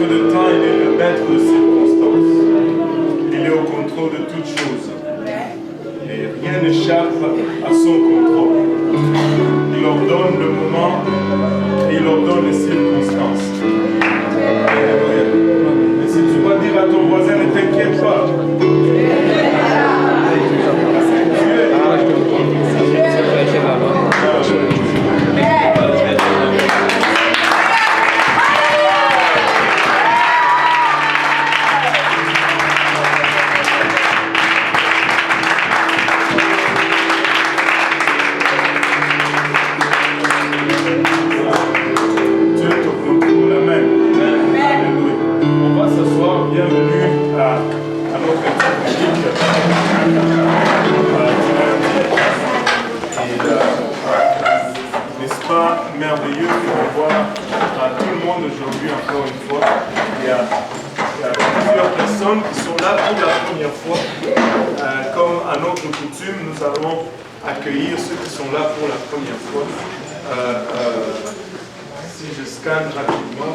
de temps, il est le maître de circonstances. Il est au contrôle de toutes choses. Et rien n'échappe à son contrôle. Il ordonne le moment et il ordonne les circonstances. Et si tu dois dire à ton voisin, ne t'inquiète pas. Merveilleux de voir tout le monde aujourd'hui encore une fois. Il y a plusieurs personnes qui sont là pour la première fois. Comme à notre coutume, nous allons accueillir ceux qui sont là pour la première fois. Si je scanne rapidement,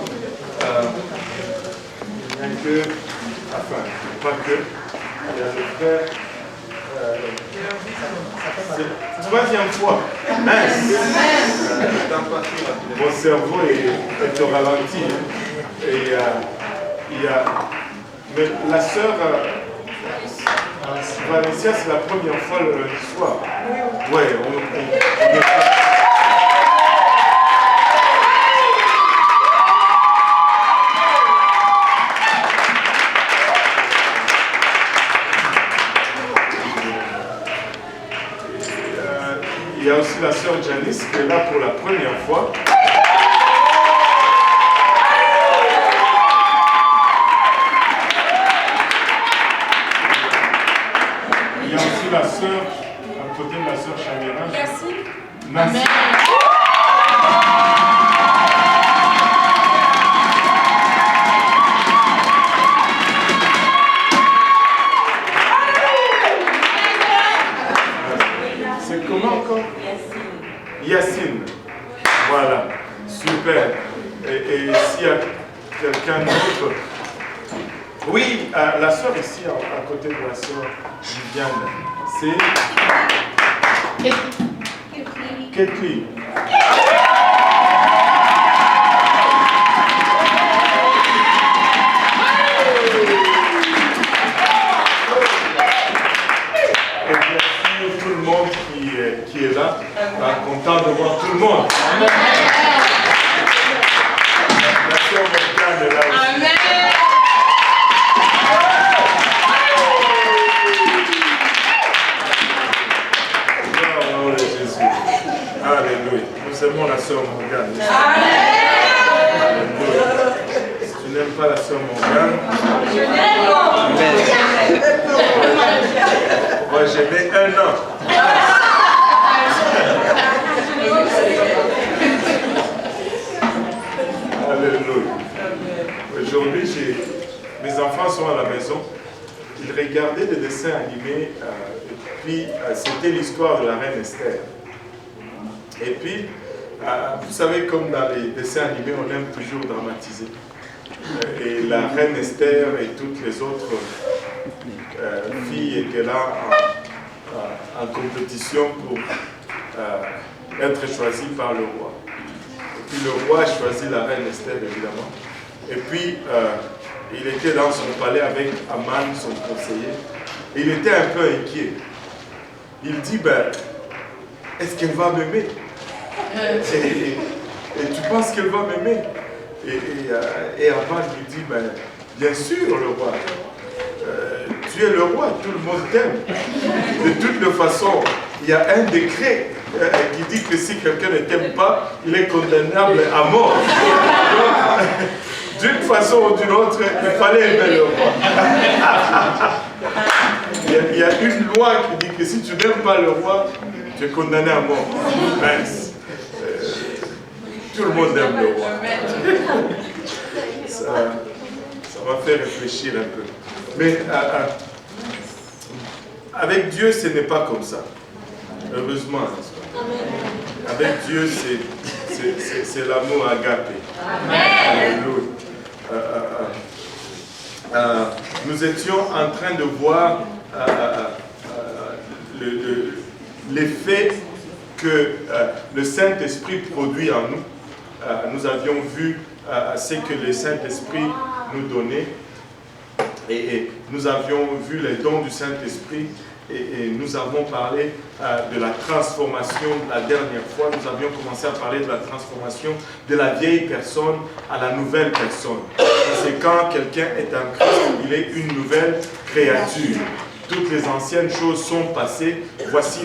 il n'y a que, enfin, pas que, il y a le frère. C'est la troisième fois. Mon cerveau est au ralenti. Et il y a. Mais la sœur Valencia, c'est la première fois le lundi soir. Ouais, il y a aussi la sœur Janice qui est là pour la première fois. Il y a aussi la sœur, à côté de la sœur Chamira. Merci. C'est comment encore? Yacine. Voilà, super. Et s'il y a quelqu'un d'autre. Oui, la sœur ici, à côté de la sœur Viviane, c'est Ketli. Tout le monde qui est là, content de voir tout le monde. Amen. La sœur Morgane est là aussi. Amen. Oh, Jésus. Alléluia. Nous aimons la sœur Morgane. Alléluia. Si tu n'aimes pas la sœur Morgane, je l'aime. Moi, j'avais 1 an. Alléluia. Aujourd'hui, mes enfants sont à la maison. Ils regardaient des dessins animés. Et puis, c'était l'histoire de la reine Esther. Et puis, vous savez, comme dans les dessins animés, on aime toujours dramatiser. Et la reine Esther et toutes les autres filles étaient là en compétition pour être choisies par le roi. Et puis le roi a choisi la reine Esther, évidemment. Et puis il était dans son palais avec Aman, son conseiller. Et il était un peu inquiet. Il dit, ben, est-ce qu'elle va m'aimer? Et tu penses qu'elle va m'aimer? Et Aman lui dit, ben, bien sûr, le roi. Tu es le roi, tout le monde t'aime. De toutes les façons, il y a un décret qui dit que si quelqu'un ne t'aime pas, il est condamnable à mort. D'une façon ou d'une autre, il fallait aimer le roi. Il y a une loi qui dit que si tu n'aimes pas le roi, tu es condamné à mort. Mince. Tout le monde aime le roi. Ça m'a fait réfléchir un peu. Mais avec Dieu, ce n'est pas comme ça. Heureusement. Avec Dieu, c'est l'amour agapé. Alléluia. nous étions en train de voir l'effet que le Saint-Esprit produit en nous. Nous avions vu ce que le Saint-Esprit nous donnait et nous avions vu les dons du Saint-Esprit et nous avons parlé de la transformation la dernière fois. Nous avions commencé à parler de la transformation de la vieille personne à la nouvelle personne. C'est quand quelqu'un est en Christ, il est une nouvelle créature. Toutes les anciennes choses sont passées, voici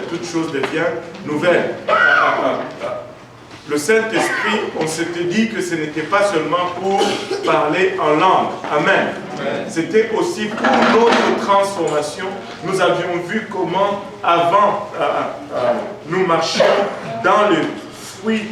toutes choses deviennent nouvelles. Le Saint-Esprit, on s'était dit que ce n'était pas seulement pour parler en langue. Amen. C'était aussi pour notre transformation. Nous avions vu comment avant nous marchions dans le fruit,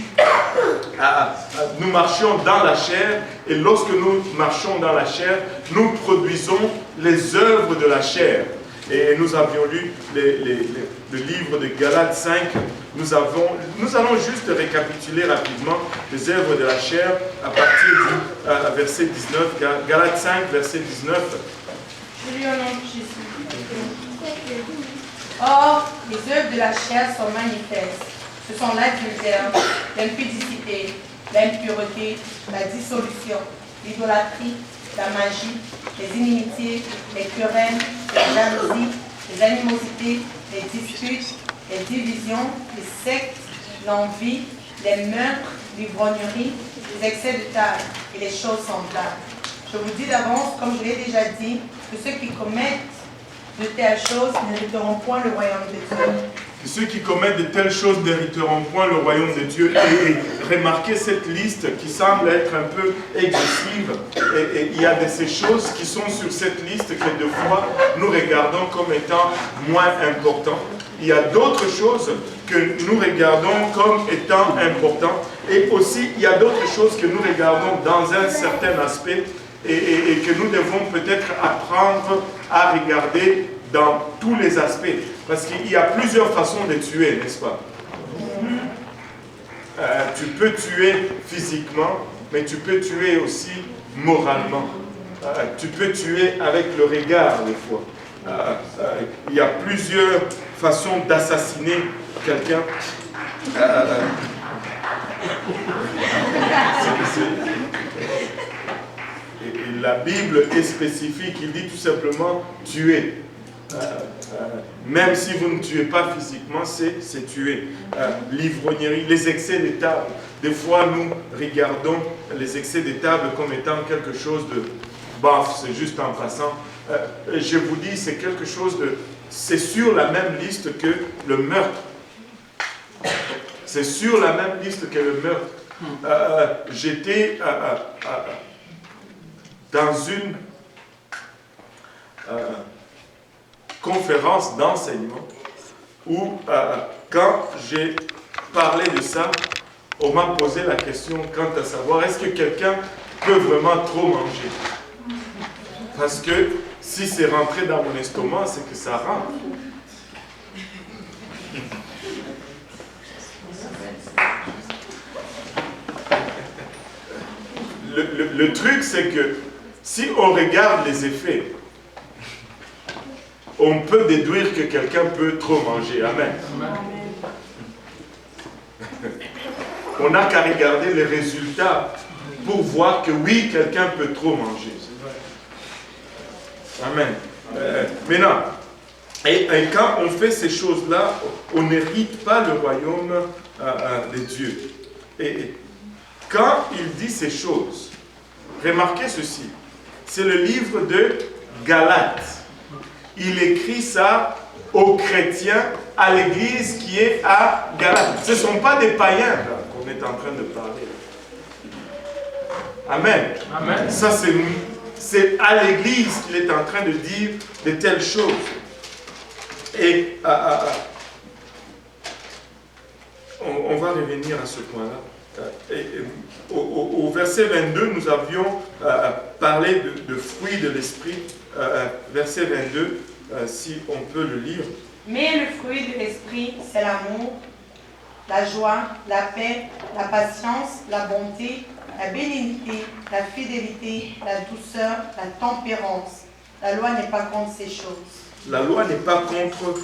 nous marchions dans la chair, et lorsque nous marchons dans la chair, nous produisons les œuvres de la chair. Et nous avions lu le livre de Galates 5. Nous allons juste récapituler rapidement les œuvres de la chair à partir du verset 19. Galates 5, verset 19. Je lis au nom de Jésus. Or, les œuvres de la chair sont manifestes. Ce sont l'adultère, l'impudicité, l'impureté, la dissolution, l'idolâtrie, la magie, les inimitiés, les querelles, les jalousies, les animosités, les disputes, les divisions, les sectes, l'envie, les meurtres, l'ivrognerie, les excès de table et les choses semblables. Je vous dis d'avance, comme je l'ai déjà dit, que ceux qui commettent de telles choses n'hériteront point le royaume de Dieu. Ceux qui commettent de telles choses n'hériteront point le royaume de Dieu. Et remarquez cette liste qui semble être un peu excessive. Et il y a de ces choses qui sont sur cette liste que de fois nous regardons comme étant moins importantes. Il y a d'autres choses que nous regardons comme étant importantes. Et aussi, il y a d'autres choses que nous regardons dans un certain aspect et que nous devons peut-être apprendre à regarder dans tous les aspects. Parce qu'il y a plusieurs façons de tuer, n'est-ce pas? Tu peux tuer physiquement, mais tu peux tuer aussi moralement. Tu peux tuer avec le regard, des fois. Il y a plusieurs façons d'assassiner quelqu'un. Et la Bible est spécifique, il dit tout simplement tuer. Même si vous ne tuez pas physiquement, c'est tuer. L'ivrognerie, les excès de table. Des fois, nous regardons les excès de table comme étant quelque chose de baf, c'est juste en passant. Je vous dis, c'est quelque chose de... C'est sur la même liste que le meurtre. C'est sur la même liste que le meurtre. J'étais dans une conférence d'enseignement où, quand j'ai parlé de ça, on m'a posé la question quant à savoir est-ce que quelqu'un peut vraiment trop manger? Parce que si c'est rentré dans mon estomac, c'est que ça rentre. Le truc, c'est que si on regarde les effets, on peut déduire que quelqu'un peut trop manger. Amen. On n'a qu'à regarder les résultats pour voir que oui, quelqu'un peut trop manger. Amen. Maintenant, et quand on fait ces choses-là, on n'hérite pas le royaume de Dieu. Et quand il dit ces choses, remarquez ceci, c'est le livre de Galates. Il écrit ça aux chrétiens, à l'église qui est à Galates. Ce ne sont pas des païens qu'on est en train de parler. Amen. Amen. Ça, c'est à l'église qu'il est en train de dire de telles choses. Et on va revenir à ce point-là. Au verset 22, nous avions parlé de fruits de l'esprit. Verset 22, si on peut le lire. Mais le fruit de l'esprit, c'est l'amour, la joie, la paix, la patience, la bonté, la bénignité, la fidélité, la douceur, la tempérance. La loi n'est pas contre ces choses. La loi n'est pas contre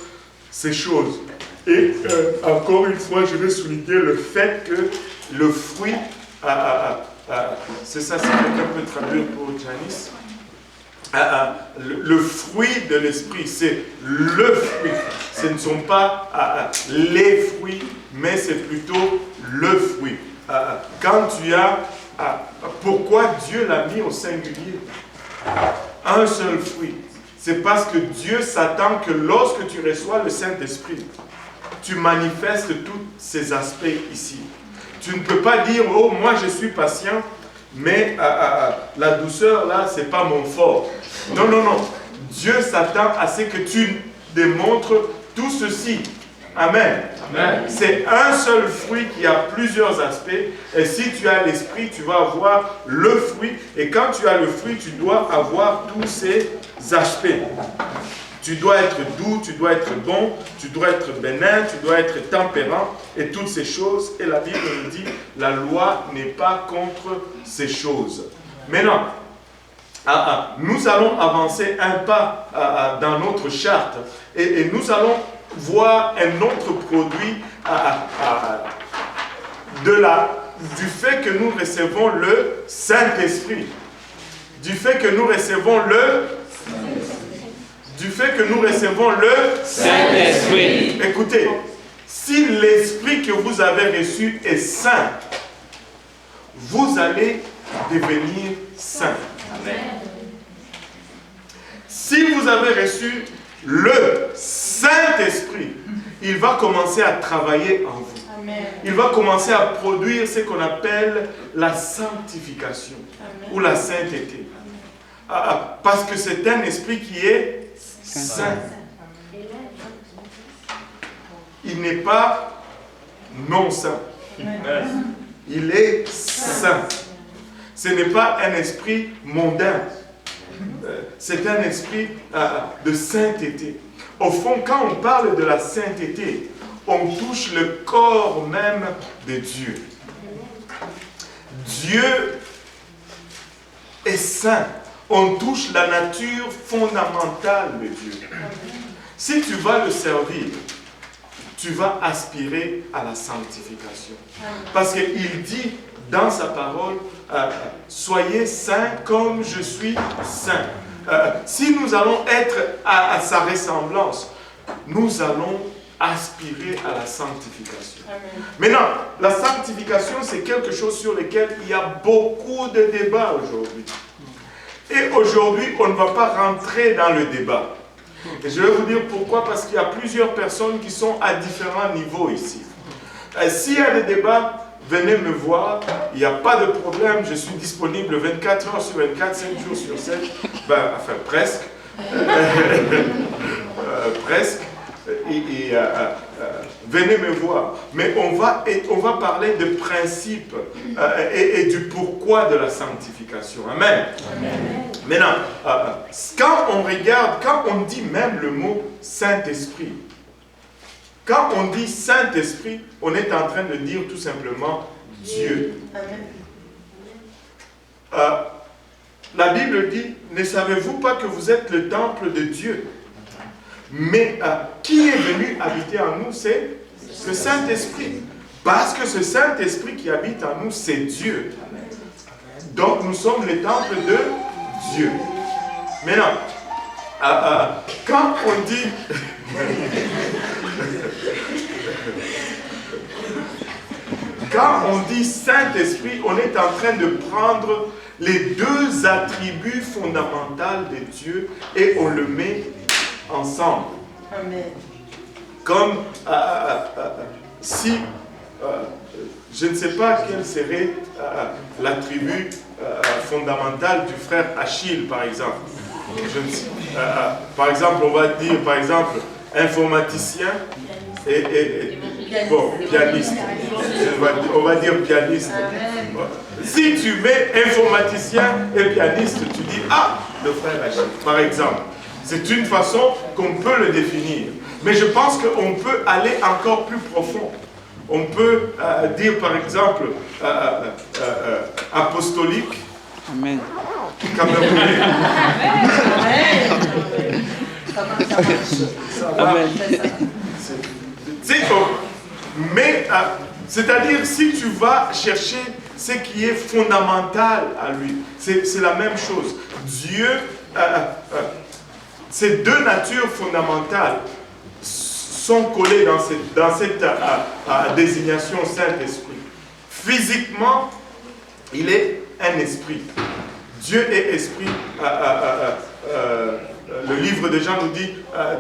ces choses. Et encore une fois, je vais souligner le fait que le fruit, c'est ça, si quelqu'un peut traduire pour Janice, le fruit de l'esprit, c'est le fruit. Ce ne sont pas les fruits, mais c'est plutôt le fruit. Quand tu as, pourquoi Dieu l'a mis au singulier? Un seul fruit. C'est parce que Dieu s'attend que lorsque tu reçois le Saint-Esprit, tu manifestes tous ces aspects ici. Tu ne peux pas dire, oh, moi je suis patient, mais la douceur là, c'est pas mon fort. Non, non, non. Dieu s'attend à ce que tu démontres tout ceci. Amen. Amen. C'est un seul fruit qui a plusieurs aspects. Et si tu as l'esprit, tu vas avoir le fruit. Et quand tu as le fruit, tu dois avoir tous ces aspects. Tu dois être doux, tu dois être bon, tu dois être bénin, tu dois être tempérant et toutes ces choses. Et la Bible nous dit, la loi n'est pas contre ces choses. Maintenant, nous allons avancer un pas dans notre charte et nous allons voir un autre produit du fait que nous recevons le Saint-Esprit. Du fait que nous recevons le Saint-Esprit. Écoutez, si l'Esprit que vous avez reçu est saint, vous allez devenir saint. Amen. Si vous avez reçu le Saint-Esprit, il va commencer à travailler en vous. Amen. Il va commencer à produire ce qu'on appelle la sanctification. Amen. Ou la sainteté. Parce que c'est un esprit qui est saint. Il n'est pas non saint. Il est saint. Ce n'est pas un esprit mondain. C'est un esprit de sainteté. Au fond, quand on parle de la sainteté, on touche le corps même de Dieu. Dieu est saint. On touche la nature fondamentale de Dieu. Si tu vas le servir, tu vas aspirer à la sanctification. Parce qu'il dit dans sa parole, soyez saints comme je suis saint. Si nous allons être à sa ressemblance, nous allons aspirer à la sanctification. Amen. Maintenant, la sanctification, c'est quelque chose sur lequel il y a beaucoup de débats aujourd'hui. Et aujourd'hui, on ne va pas rentrer dans le débat. Et je vais vous dire pourquoi, parce qu'il y a plusieurs personnes qui sont à différents niveaux ici. S'il y a des débats, venez me voir, il n'y a pas de problème, je suis disponible 24 heures sur 24, 5 jours sur 7, enfin presque. Presque. Venez me voir. Mais on va parler de principes et du pourquoi de la sanctification. Amen. Amen. Maintenant, quand on regarde, quand on dit même le mot Saint-Esprit, quand on dit Saint-Esprit, on est en train de dire tout simplement Dieu. La Bible dit, ne savez-vous pas que vous êtes le temple de Dieu? Mais qui est venu habiter en nous? C'est le Saint-Esprit. Parce que ce Saint-Esprit qui habite en nous, c'est Dieu. Donc nous sommes le temple de Dieu. Maintenant, quand on dit... Quand on dit Saint-Esprit, on est en train de prendre les deux attributs fondamentaux de Dieu et on le met ensemble. Amen. Comme si, je ne sais pas quel serait l'attribut fondamental du frère Achille, par exemple. Par exemple, on va dire, par exemple, informaticien et bon, pianiste. On va dire pianiste. Si tu mets informaticien et pianiste, tu dis, ah, le frère Achille, par exemple. C'est une façon qu'on peut le définir. Mais je pense qu'on peut aller encore plus profond. On peut dire par exemple apostolique, Amen. camerounais. Amen. Mais, c'est-à-dire, si tu vas chercher ce qui est fondamental à lui, c'est la même chose. Dieu, ces deux natures fondamentales sont collées dans cette désignation Saint-Esprit. Physiquement, il est un esprit. Dieu est esprit. Le livre de Jean nous dit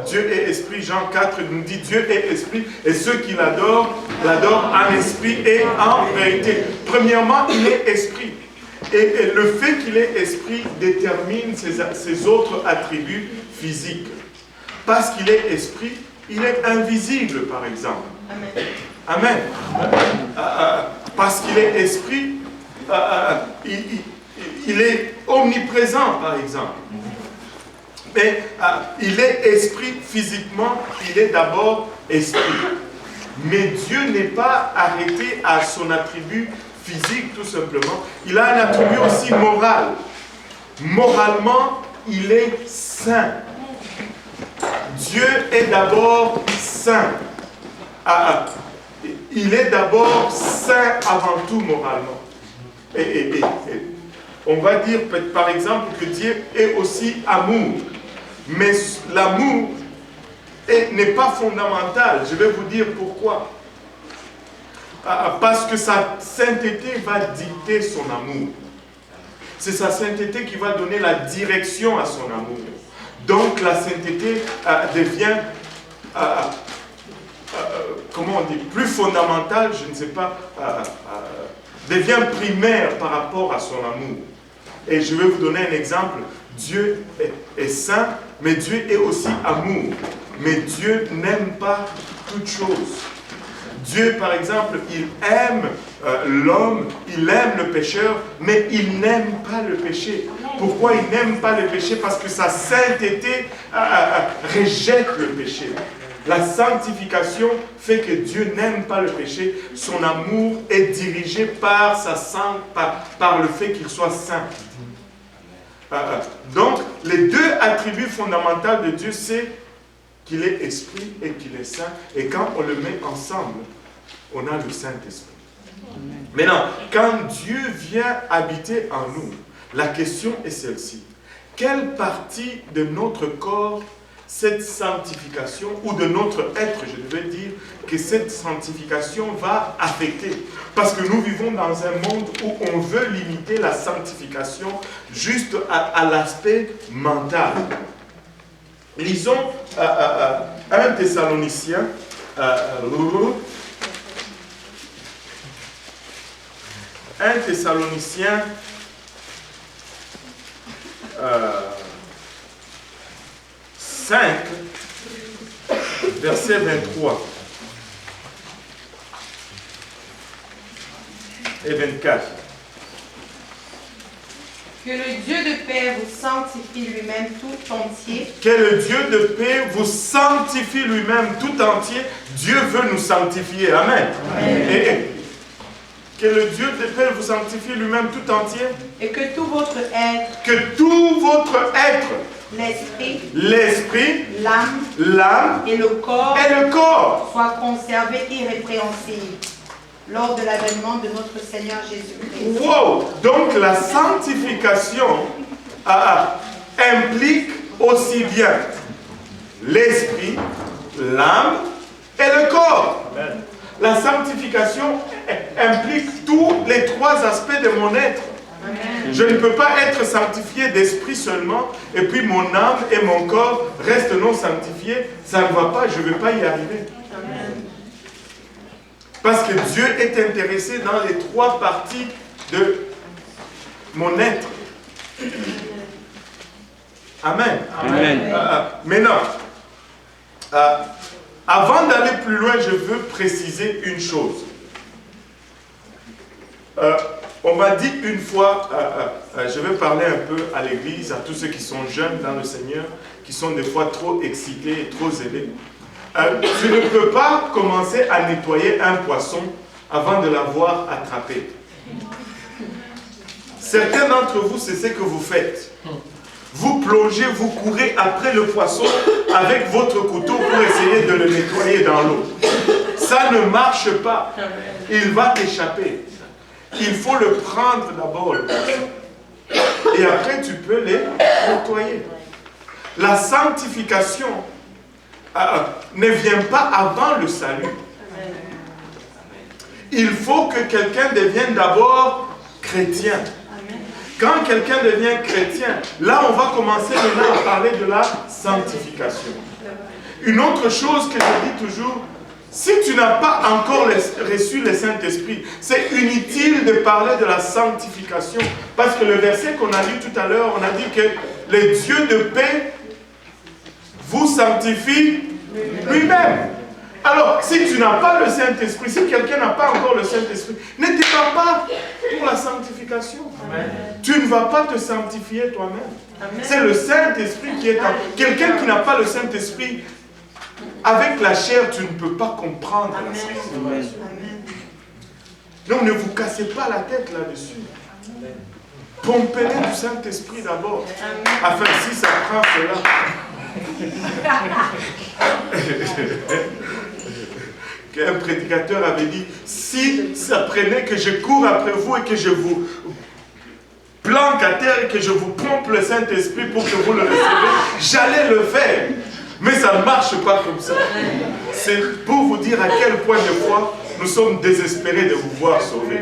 Dieu est esprit. Jean 4 nous dit Dieu est esprit et ceux qui l'adorent en esprit et en vérité. Premièrement, il est esprit. Et le fait qu'il est esprit détermine ses autres attributs physiques. Parce qu'il est esprit, il est invisible, par exemple. Amen. Parce qu'il est esprit, il est omniprésent, par exemple. Mais il est esprit physiquement, il est d'abord esprit. Mais Dieu n'est pas arrêté à son attribut physique, tout simplement. Il a un attribut aussi moral. Moralement, il est saint. Dieu est d'abord saint. Il est d'abord saint avant tout moralement. Et on va dire par exemple que Dieu est aussi amour. Mais l'amour n'est pas fondamental. Je vais vous dire pourquoi. Parce que sa sainteté va dicter son amour. C'est sa sainteté qui va donner la direction à son amour. Donc la sainteté devient, comment on dit, plus fondamentale, je ne sais pas, devient primaire par rapport à son amour. Et je vais vous donner un exemple. Dieu est saint, mais Dieu est aussi amour. Mais Dieu n'aime pas toute chose. Dieu, par exemple, il aime l'homme, il aime le pécheur, mais il n'aime pas le péché. Pourquoi il n'aime pas le péché? Parce que sa sainteté rejette le péché. La sanctification fait que Dieu n'aime pas le péché. Son amour est dirigé par par le fait qu'il soit saint. Donc, les deux attributs fondamentaux de Dieu, c'est qu'il est esprit et qu'il est saint. Et quand on le met ensemble, on a le Saint-Esprit. Maintenant, quand Dieu vient habiter en nous, la question est celle-ci. Quelle partie de notre corps cette sanctification, ou de notre être, je devais dire, que cette sanctification va affecter? Parce que nous vivons dans un monde où on veut limiter la sanctification juste à l'aspect mental. Lisons 1 Thessaloniciens, 1 Thessaloniciens 5, verset 23 et 24. Que le Dieu de paix vous sanctifie lui-même tout entier. Que le Dieu de paix vous sanctifie lui-même tout entier. Dieu veut nous sanctifier. Amen. Et que le Dieu de paix vous sanctifie lui-même tout entier. Et que tout votre être. Que tout votre être. L'esprit, l'âme et le corps soient conservés irrépréhensibles lors de l'avènement de notre Seigneur Jésus-Christ. Wow! Donc la sanctification implique aussi bien l'esprit, l'âme et le corps. Amen. La sanctification implique tous les trois aspects de mon être. Amen. Je ne peux pas être sanctifié d'esprit seulement et puis mon âme et mon corps restent non sanctifiés. Ça ne va pas, je ne vais pas y arriver. Amen. Parce que Dieu est intéressé dans les trois parties de mon être. Amen. Amen. Maintenant, avant d'aller plus loin, je veux préciser une chose. On m'a dit une fois, je vais parler un peu à l'église, à tous ceux qui sont jeunes dans le Seigneur, qui sont des fois trop excités et trop zélés. Tu ne peux pas commencer à nettoyer un poisson avant de l'avoir attrapé. Certains d'entre vous, c'est ce que vous faites. Vous plongez, vous courez après le poisson avec votre couteau pour essayer de le nettoyer dans l'eau. Ça ne marche pas. Il va t'échapper. Il faut le prendre d'abord, le poisson. Et après, tu peux les nettoyer. La sanctification ne vient pas avant le salut. Il faut que quelqu'un devienne d'abord chrétien. Quand quelqu'un devient chrétien, là on va commencer maintenant à parler de la sanctification. Une autre chose que je dis toujours, si tu n'as pas encore reçu le Saint-Esprit, c'est inutile de parler de la sanctification. Parce que le verset qu'on a lu tout à l'heure, on a dit que le Dieu de paix vous sanctifie lui-même. Alors, si tu n'as pas le Saint-Esprit, si quelqu'un n'a pas encore le Saint-Esprit, ne t'étends pas pour la sanctification. Amen. Tu ne vas pas te sanctifier toi-même. C'est le Saint-Esprit qui est en... Quelqu'un qui n'a pas le Saint-Esprit, avec la chair, tu ne peux pas comprendre la sanctification. Donc, ne vous cassez pas la tête là-dessus. Pompez-les du Saint-Esprit d'abord, afin que si ça prend cela... qu'un prédicateur avait dit, si ça prenait que je cours après vous et que je vous planque à terre et que je vous pompe le Saint-Esprit pour que vous le receviez, j'allais le faire. Mais ça ne marche pas comme ça. C'est pour vous dire à quel point de fois nous sommes désespérés de vous voir sauver.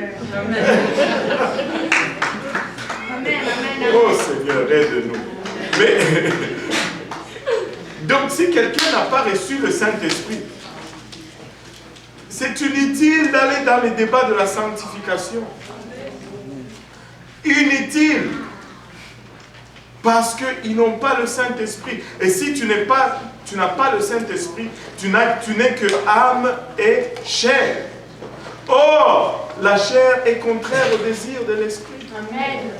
Oh Seigneur, aide-nous. Mais donc si quelqu'un n'a pas reçu le Saint-Esprit, c'est inutile d'aller dans les débats de la sanctification. Inutile. Parce qu'ils n'ont pas le Saint-Esprit. Et si tu n'as pas le Saint-Esprit, tu n'es que âme et chair. Or, la chair est contraire au désir de l'Esprit. Amen.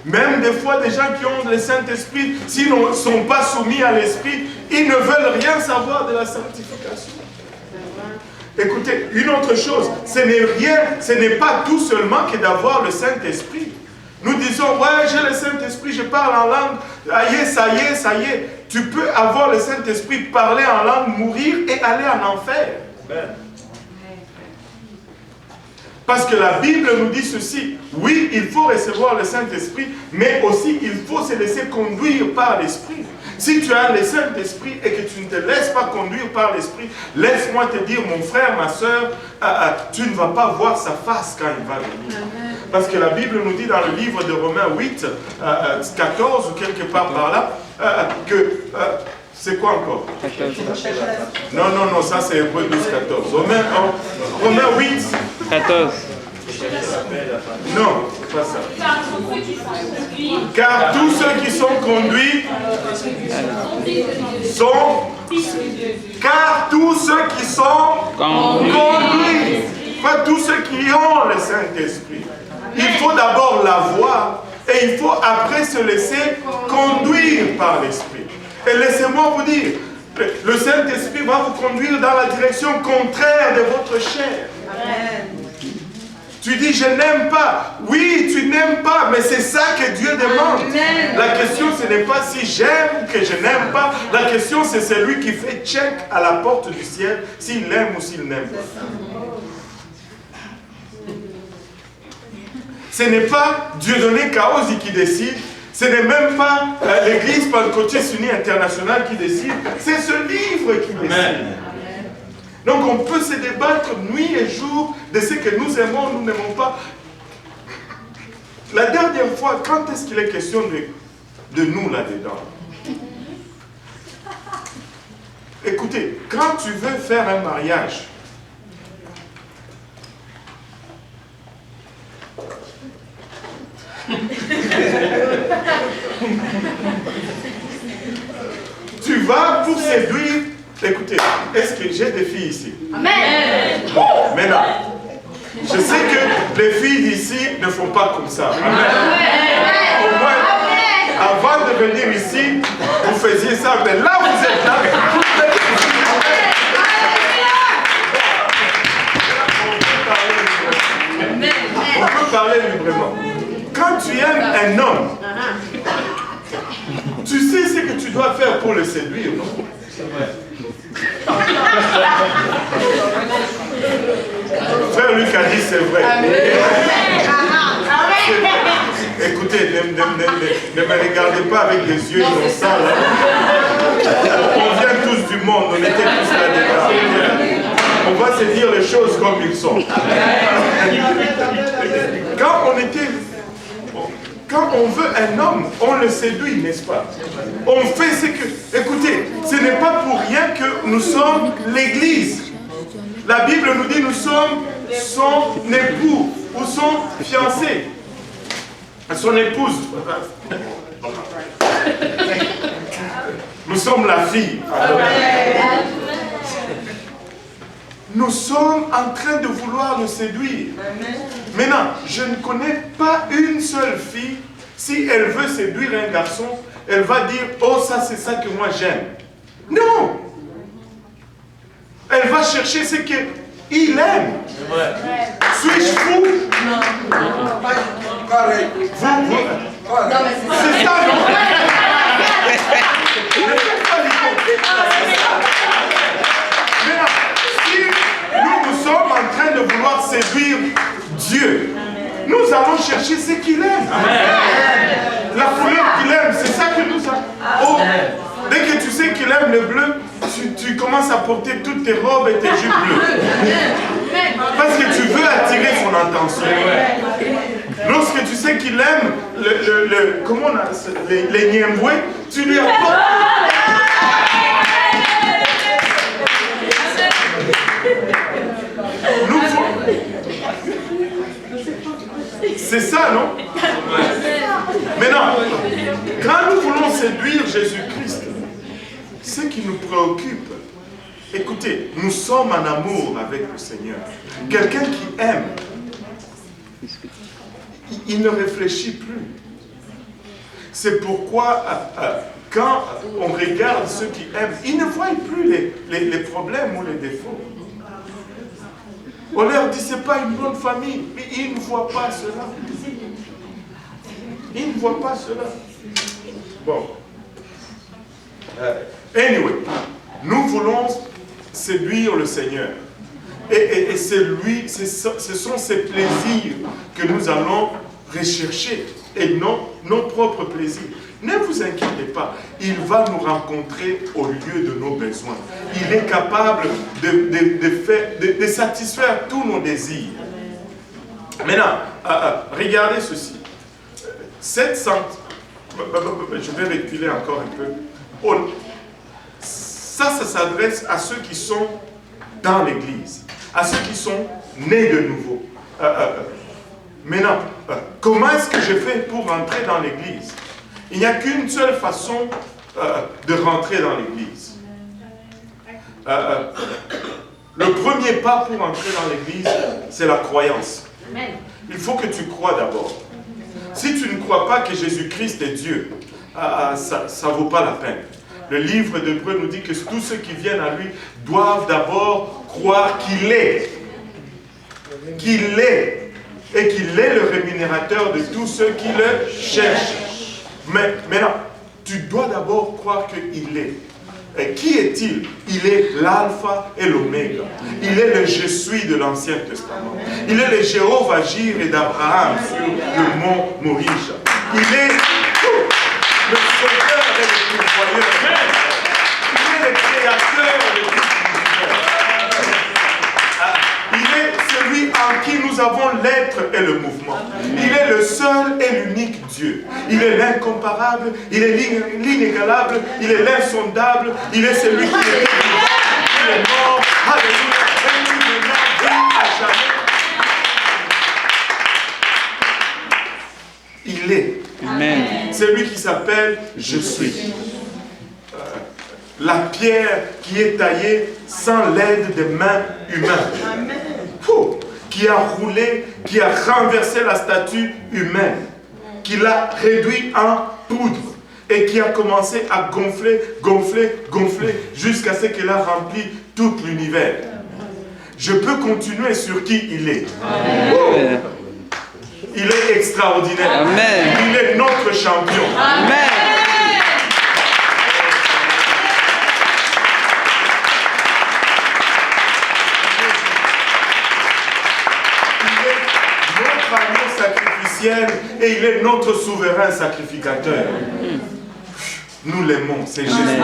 Même des fois, des gens qui ont le Saint-Esprit, s'ils ne sont pas soumis à l'Esprit, ils ne veulent rien savoir de la sanctification. Écoutez, une autre chose, ce n'est pas tout seulement que d'avoir le Saint-Esprit. Nous disons, ouais, j'ai le Saint-Esprit, je parle en langue, ça y est. Tu peux avoir le Saint-Esprit, parler en langue, mourir et aller en enfer. Amen. Parce que la Bible nous dit ceci, oui, il faut recevoir le Saint-Esprit, mais aussi il faut se laisser conduire par l'Esprit. Si tu as le Saint-Esprit et que tu ne te laisses pas conduire par l'Esprit, laisse-moi te dire, mon frère, ma soeur, tu ne vas pas voir sa face quand il va venir. Parce que la Bible nous dit dans le livre de Romains 8, 14 ou quelque part par là, c'est quoi encore? Non, ça c'est Hébreux 12, 14. Romains 8, 14. Non, c'est pas ça. Car tous ceux qui sont conduits sont... Car tous ceux qui sont conduits, pas tous ceux qui ont le Saint-Esprit. Il faut d'abord l'avoir et il faut après se laisser conduire par l'Esprit. Et laissez-moi vous dire, le Saint-Esprit va vous conduire dans la direction contraire de votre chair. Amen. Tu dis, je n'aime pas. Oui, tu n'aimes pas, mais c'est ça que Dieu demande. Amen. La question, ce n'est pas si j'aime que je n'aime pas. La question, c'est celui qui fait check à la porte du ciel, s'il aime ou s'il n'aime pas. Ce n'est pas Dieudonné Kaosi qui décide. Ce n'est même pas l'église pentecôtiste unie internationale qui décide. C'est ce livre qui décide. Amen. Donc on peut se débattre nuit et jour de ce que nous aimons, nous n'aimons pas. La dernière fois, quand est-ce qu'il est question de nous là-dedans? Écoutez, quand tu veux faire un mariage, tu vas pour séduire. Écoutez, est-ce que j'ai des filles ici? Amen. Bon, maintenant, je sais que les filles d'ici ne font pas comme ça. Amen. Au moins, avant de venir ici, vous faisiez ça, mais là vous êtes là. parler librement. Quand tu aimes un homme, tu sais ce que tu dois faire pour le séduire, non? C'est vrai. Frère Luc a dit c'est vrai. Écoutez, ne me regardez pas avec des yeux innocents. On vient tous du monde, on était tous là-dedans. On va se dire les choses comme ils sont. Quand on veut un homme, on le séduit, n'est-ce pas? On fait ce que... Écoutez, ce n'est pas pour rien que nous sommes l'Église. La Bible nous dit nous sommes son époux ou son fiancé. Son épouse. Nous sommes la fille. Nous sommes en train de vouloir le séduire. Maintenant, je ne connais pas une seule fille, si elle veut séduire un garçon, elle va dire, oh ça c'est ça que moi j'aime. Non! Elle va chercher ce qu'il aime. Suis-je fou? Non. Pareil. Vous? C'est ça, non? Maintenant, si nous sommes en train de vouloir séduire Dieu, nous allons chercher ce qu'il aime. La couleur qu'il aime, c'est ça que nous avons. Oh, dès que tu sais qu'il aime le bleu, tu commences à porter toutes tes robes et tes jupes bleues. Parce que tu veux attirer son attention. Lorsque tu sais qu'il aime comment on a, les niemboués, tu lui apportes. C'est ça, non? Maintenant, quand nous voulons séduire Jésus-Christ, ce qui nous préoccupe, écoutez, nous sommes en amour avec le Seigneur. Quelqu'un qui aime, il ne réfléchit plus. C'est pourquoi, quand on regarde ceux qui aiment, ils ne voient plus les problèmes ou les défauts. On leur dit, ce n'est pas une bonne famille, mais ils ne voient pas cela. Ils ne voient pas cela. Bon. Anyway, nous voulons séduire le Seigneur. Et c'est lui, ce sont ses plaisirs que nous allons rechercher et non nos propres plaisirs. Ne vous inquiétez pas, il va nous rencontrer au lieu de nos besoins. Il est capable de satisfaire tous nos désirs. Maintenant, regardez ceci. 700, je vais reculer encore un peu. Ça s'adresse à ceux qui sont dans l'Église, à ceux qui sont nés de nouveau. Maintenant, comment est-ce que je fais pour rentrer dans l'Église? Il n'y a qu'une seule façon de rentrer dans l'Église. Le premier pas pour entrer dans l'Église, c'est la croyance. Il faut que tu crois d'abord. Si tu ne crois pas que Jésus-Christ est Dieu, ça ne vaut pas la peine. Le livre d'Hébreux nous dit que tous ceux qui viennent à lui doivent d'abord croire qu'il est. Qu'il est. Et qu'il est le rémunérateur de tous ceux qui le cherchent. Mais maintenant, tu dois d'abord croire qu'il est. Et qui est-il? Il est l'alpha et l'oméga. Il est le je suis de l'Ancien Testament. Il est le Jéhovah Jireh d'Abraham sur le mont Morisha. Il est le sauveur et le pourvoyeur. Il est le créateur de tout l'univers. Il est celui en qui nous avons l'être et le mouvement. Il est le seul et l'unique Dieu. Il est l'incomparable, il est l'inégalable, il est l'insondable, il est celui qui est vivant, il est mort, alléluia, et qui maintenant vit à jamais. Il est. Amen. C'est lui qui s'appelle Je suis. La pierre qui est taillée sans l'aide des mains humaines. Amen. Qui a roulé, qui a renversé la statue humaine, qui l'a réduit en poudre et qui a commencé à gonfler, gonfler, gonfler jusqu'à ce qu'elle a rempli tout l'univers. Je peux continuer sur qui il est. Il est extraordinaire. Amen. Il est notre champion. Amen. Et il est notre souverain sacrificateur. Nous l'aimons, c'est Jésus-Christ.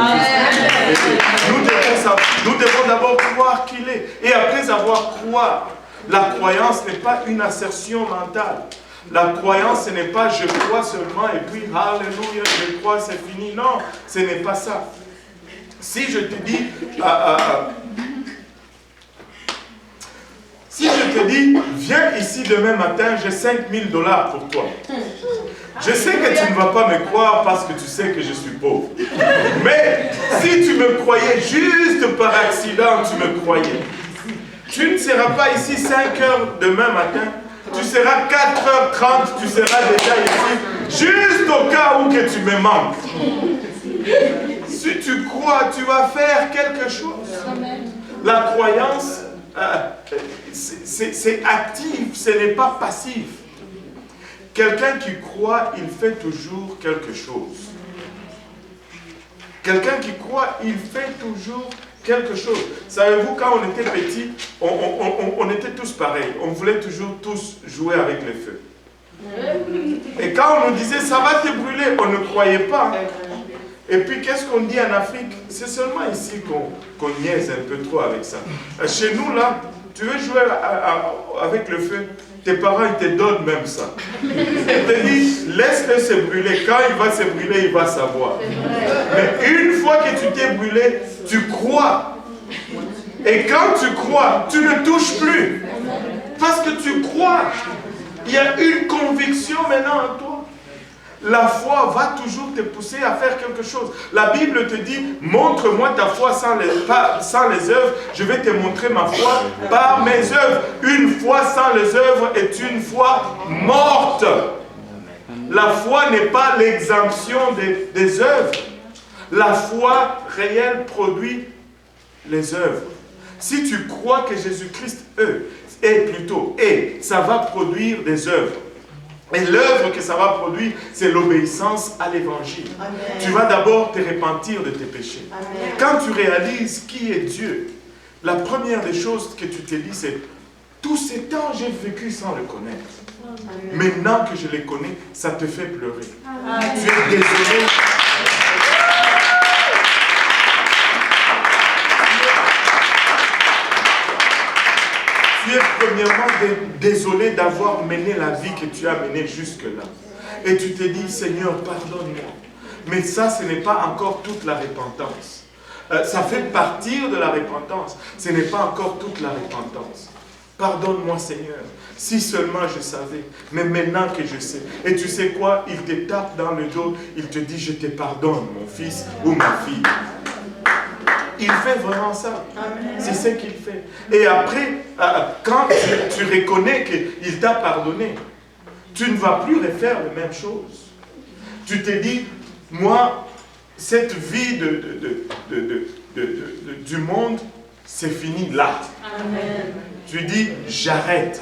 Nous devons d'abord croire qu'il est. Et après avoir croire, la croyance n'est pas une assertion mentale. La croyance, ce n'est pas je crois seulement et puis alléluia, je crois, c'est fini. Non, ce n'est pas ça. Si je te dis... si je te dis, viens ici demain matin, j'ai 5 000 $ pour toi. Je sais que tu ne vas pas me croire parce que tu sais que je suis pauvre. Mais si tu me croyais juste par accident, tu me croyais. Tu ne seras pas ici 5 heures demain matin. Tu seras 4h30, tu seras déjà ici. Juste au cas où que tu me manques. Si tu crois, tu vas faire quelque chose. La croyance... c'est actif, ce n'est pas passif. Quelqu'un qui croit, il fait toujours quelque chose. Quelqu'un qui croit, il fait toujours quelque chose. Savez-vous, quand on était petits, on était tous pareils. On voulait toujours tous jouer avec le feu. Et quand on nous disait, ça va te brûler, on ne croyait pas. Et puis, qu'est-ce qu'on dit en Afrique? C'est seulement ici qu'on niaise un peu trop avec ça. Chez nous, là, tu veux jouer avec le feu, tes parents, ils te donnent même ça. Ils te disent, laisse-le se brûler. Quand il va se brûler, il va savoir. Mais une fois que tu t'es brûlé, tu crois. Et quand tu crois, tu ne touches plus. Parce que tu crois. Il y a une conviction maintenant en toi. La foi va toujours te pousser à faire quelque chose. La Bible te dit, montre-moi ta foi sans les œuvres, je vais te montrer ma foi par mes œuvres. Une foi sans les œuvres est une foi morte. La foi n'est pas l'exemption des œuvres. La foi réelle produit les œuvres. Si tu crois que Jésus-Christ ça va produire des œuvres. Et l'œuvre que ça va produire, c'est l'obéissance à l'évangile. Tu vas d'abord te repentir de tes péchés. Amen. Quand tu réalises qui est Dieu, la première des choses que tu te dis, c'est tous ces temps, j'ai vécu sans le connaître. Amen. Maintenant que je le connais, ça te fait pleurer. Amen. Tu es désolé. Tu es premièrement désolé d'avoir mené la vie que tu as menée jusque-là. Et tu te dis, Seigneur, pardonne-moi. Mais ça, ce n'est pas encore toute la repentance. Ça fait partir de la repentance. Ce n'est pas encore toute la repentance. Pardonne-moi, Seigneur. Si seulement je savais. Mais maintenant que je sais. Et tu sais quoi? Il te tape dans le dos. Il te dit, je te pardonne, mon fils ou ma fille. Il fait vraiment ça. C'est ce qu'il fait. Et après, quand tu reconnais qu'il t'a pardonné, tu ne vas plus refaire les mêmes choses. Tu te dis, moi, cette vie du monde, c'est fini là. Amen. Tu dis, j'arrête.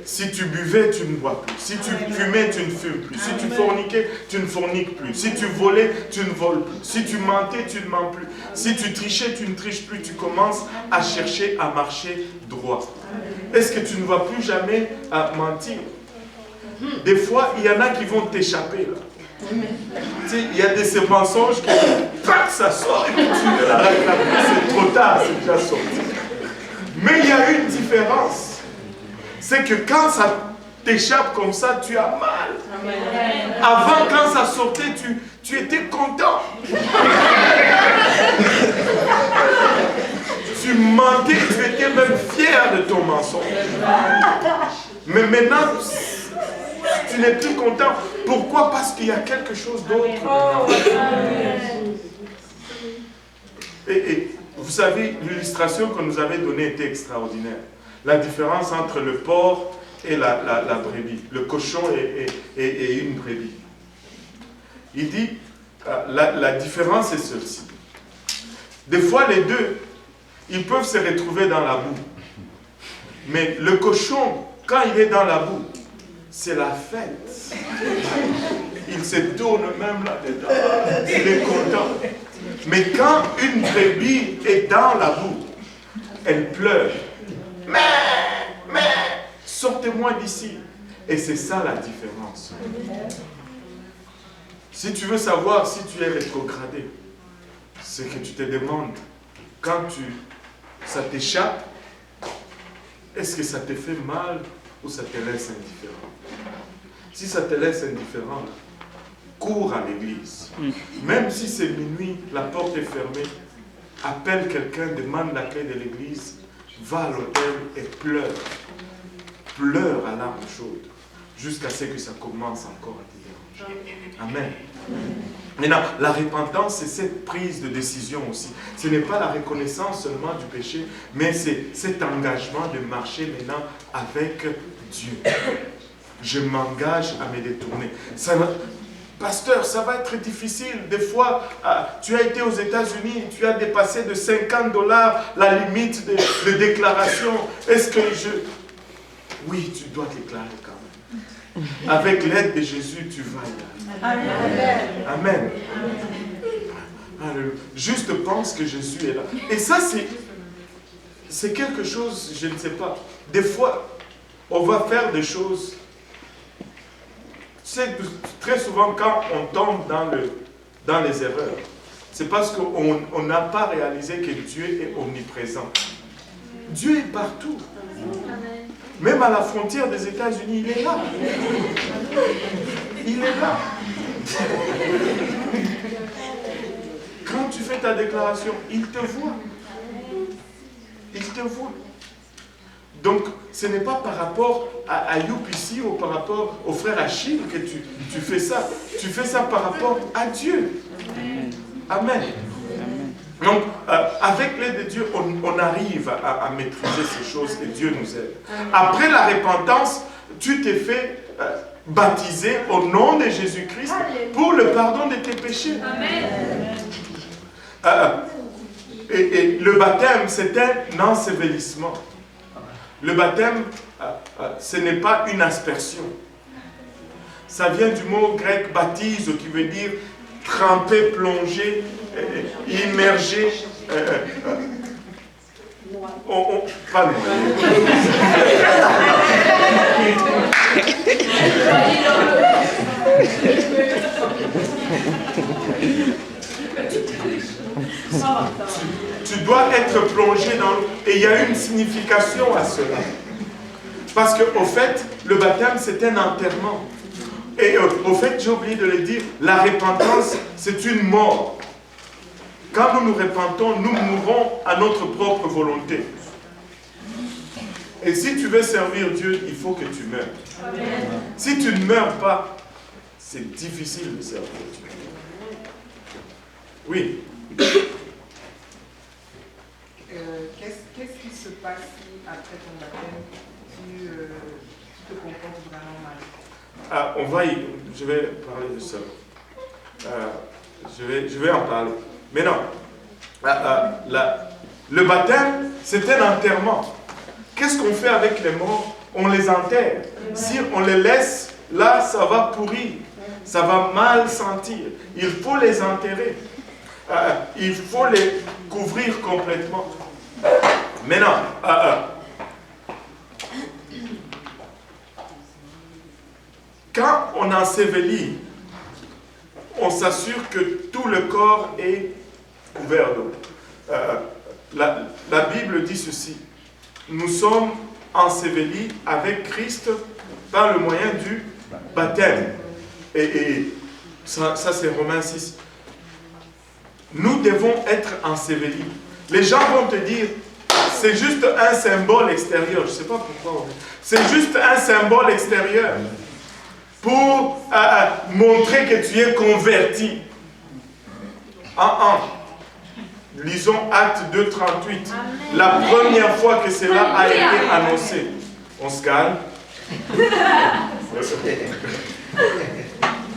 Si tu buvais, tu ne bois plus. Si tu fumais, tu ne fumes plus. Si tu forniquais, tu ne forniques plus. Si tu volais, tu ne voles plus. Si tu mentais, tu ne mens plus. Si tu trichais, tu ne triches plus. Tu commences à chercher à marcher droit. Est-ce que tu ne vas plus jamais mentir? Des fois, il y en a qui vont t'échapper là. Tu sais, il y a ces mensonges qui ça sort et puis tu arrêtes là. C'est trop tard, c'est déjà sorti. Mais il y a une différence. C'est que quand ça t'échappe comme ça, tu as mal. Amen. Avant, quand ça sortait, tu étais content. Tu mentais, tu étais même fier de ton mensonge. Mais maintenant, tu n'es plus content. Pourquoi? Parce qu'il y a quelque chose d'autre. Et vous savez, l'illustration que nous avait donnée était extraordinaire. La différence entre le porc et la brebis, le cochon et une brebis. Il dit, la différence est celle-ci. Des fois, les deux, ils peuvent se retrouver dans la boue. Mais le cochon Quand il est dans la boue, c'est la fête. Il se tourne même là-dedans. Il est content. Mais quand une brebis est dans la boue, elle pleure. Mais, sortez-moi d'ici. Et c'est ça la différence. Si tu veux savoir si tu es rétrogradé, c'est que tu te demandes, quand ça t'échappe, est-ce que ça te fait mal ou ça te laisse indifférent? Si ça te laisse indifférent, cours à l'église. Même si c'est minuit, la porte est fermée, appelle quelqu'un, demande la clé de l'église, va à l'hôtel et pleure. Pleure à larmes chaudes, jusqu'à ce que ça commence encore à te déranger. Amen. Maintenant, la repentance, c'est cette prise de décision aussi. Ce n'est pas la reconnaissance seulement du péché, mais c'est cet engagement de marcher maintenant avec Dieu. Je m'engage à me détourner. Pasteur, ça va être difficile. Des fois, tu as été aux États-Unis, tu as dépassé de $50 la limite de déclaration. Est-ce que Oui, tu dois déclarer quand même. Avec l'aide de Jésus, tu vas y aller. Amen. Amen. Juste pense que Jésus est là. Et ça, c'est quelque chose, je ne sais pas. Des fois, on va faire des choses. C'est très souvent quand on tombe dans les erreurs, c'est parce qu'on n'a pas réalisé que Dieu est omniprésent. Dieu est partout. Même à la frontière des États-Unis, il est là. Il est là. Quand tu fais ta déclaration, il te voit. Il te voit. Donc, ce n'est pas par rapport à Youp ici ou par rapport au frère Achille que tu fais ça. Tu fais ça par rapport à Dieu. Amen. Donc, avec l'aide de Dieu, on arrive à maîtriser ces choses et Dieu nous aide. Après la repentance, tu t'es fait baptiser au nom de Jésus-Christ pour le pardon de tes péchés. Et le baptême, c'est un ensevelissement. Le baptême, ce n'est pas une aspersion. Ça vient du mot grec baptise, qui veut dire tremper, plonger, immerger. Pas tu dois être plongé dans l'eau. Et il y a une signification à cela. Parce qu'au fait, le baptême, c'est un enterrement. Et au fait, j'ai oublié de le dire, la repentance, c'est une mort. Quand nous nous repentons, nous mourons à notre propre volonté. Et si tu veux servir Dieu, il faut que tu meurs. Si tu ne meurs pas, c'est difficile de servir Dieu. Oui. Qu'est-ce qui se passe si après ton baptême, tu te comportes vraiment mal? Je vais parler de ça. Je vais en parler. Mais non, le baptême, c'est un enterrement. Qu'est-ce qu'on fait avec les morts? On les enterre. Si on les laisse, là, ça va pourrir. Ça va mal sentir. Il faut les enterrer. Il faut les couvrir complètement. Maintenant, quand on ensevelit, on s'assure que tout le corps est couvert d'eau. La Bible dit ceci: nous sommes ensevelis avec Christ par le moyen du baptême. Et ça c'est Romains 6. Nous devons être ensevelis. Les gens vont te dire, c'est juste un symbole extérieur. Je ne sais pas pourquoi. C'est juste un symbole extérieur pour montrer que tu es converti. Lisons Actes 2, 38. La première fois que cela a été annoncé. On se calme.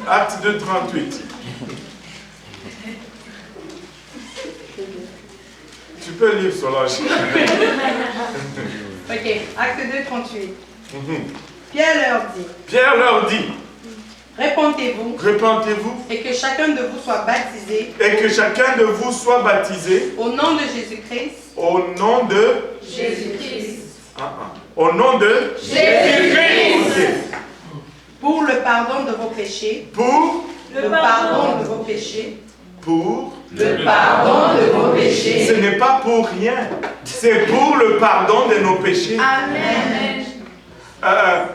Actes 2, 38. Tu peux lire Solange. Ok, Acte 2, 38. Pierre leur dit, répentez-vous, répentez-vous, et que chacun de vous soit baptisé, au nom de Jésus-Christ, au nom de Jésus-Christ, au nom de Jésus-Christ, pour le pardon de vos péchés, pour le pardon de vos péchés, pour le pardon de vos péchés. Ce n'est pas pour rien, c'est pour le pardon de nos péchés. Amen.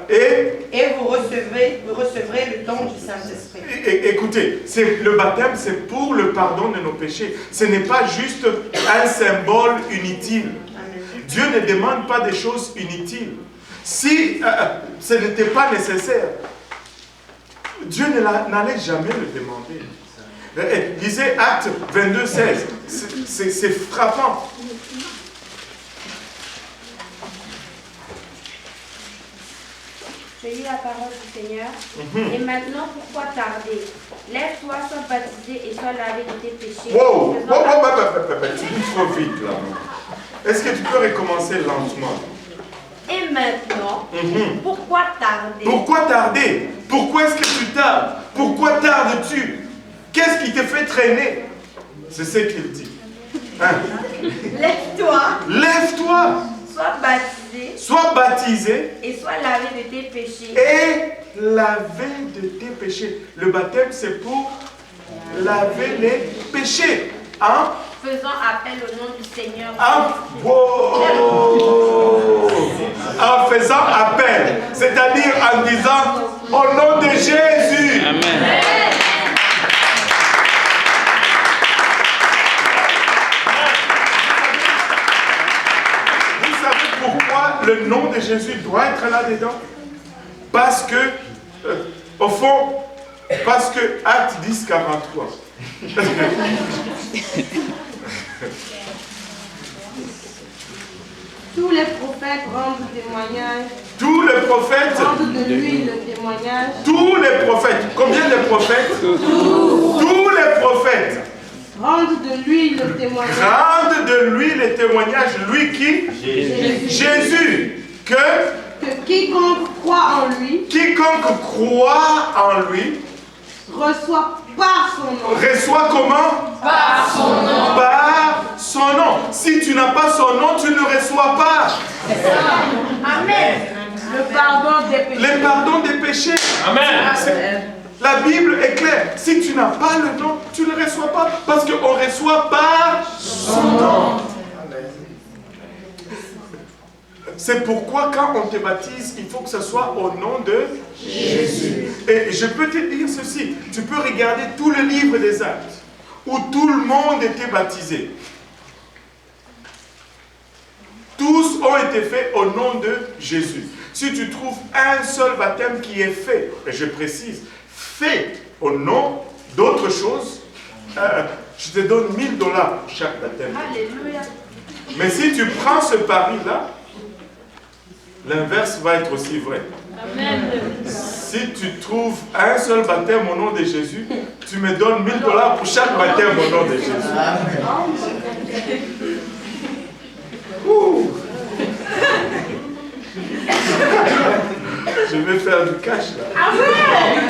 Et vous recevrez le don du Saint-Esprit. Écoutez, le baptême, c'est pour le pardon de nos péchés. Ce n'est pas juste un symbole inutile. Amen. Dieu ne demande pas des choses inutiles. Si ce n'était pas nécessaire, Dieu n'allait jamais le demander. Lisez Actes 22, 16. C'est frappant. Je lis la parole du Seigneur. Et maintenant, pourquoi tarder? Lève-toi, sois baptisé et sois lavé de tes péchés. Wow! Tu dis trop vite là. Est-ce que tu peux recommencer lentement? Et maintenant, pourquoi tarder? Pourquoi tarder? Pourquoi est-ce que tu tardes? Pourquoi tardes-tu? Qu'est-ce qui te fait traîner? C'est ce qu'il dit. Hein? Lève-toi. Lève-toi. Sois baptisé. Et sois lavé de tes péchés. Et lavé de tes péchés. Le baptême, c'est pour laver les péchés. Hein? Faisant appel au nom du Seigneur. En faisant appel, c'est-à-dire en disant au nom de Jésus. Amen. Vous savez pourquoi le nom de Jésus doit être là-dedans? Parce que, au fond, parce que Acte 10, 43. Tous les prophètes rendent témoignage. Tous les prophètes rendent de lui le témoignage. Tous les prophètes. Combien de prophètes? Tous les prophètes rendent de lui le témoignage. Rendent de lui le témoignage. Lui qui? Jésus. Que quiconque croit en lui. Quiconque croit en lui. Reçoit par son nom. Reçoit comment? Par son nom. Par son nom. Si tu n'as pas son nom, tu ne le reçois pas. Amen. Le pardon des péchés. Le pardon des péchés. Amen. La Bible est claire. Si tu n'as pas le nom, tu ne le reçois pas. Parce qu'on reçoit par son nom. C'est pourquoi quand on te baptise, il faut que ce soit au nom de Jésus. Et je peux te dire ceci. Tu peux regarder tout le livre des Actes où tout le monde était baptisé. Tous ont été faits au nom de Jésus. Si tu trouves un seul baptême qui est fait, et je précise, fait au nom d'autre chose, je te donne $1000 pour chaque baptême. Alléluia. Mais si tu prends ce pari-là, l'inverse va être aussi vrai. Amen. Si tu trouves un seul baptême au nom de Jésus, tu me donnes $1000 pour chaque baptême au nom de Jésus. Ouh. Je vais faire du cash là.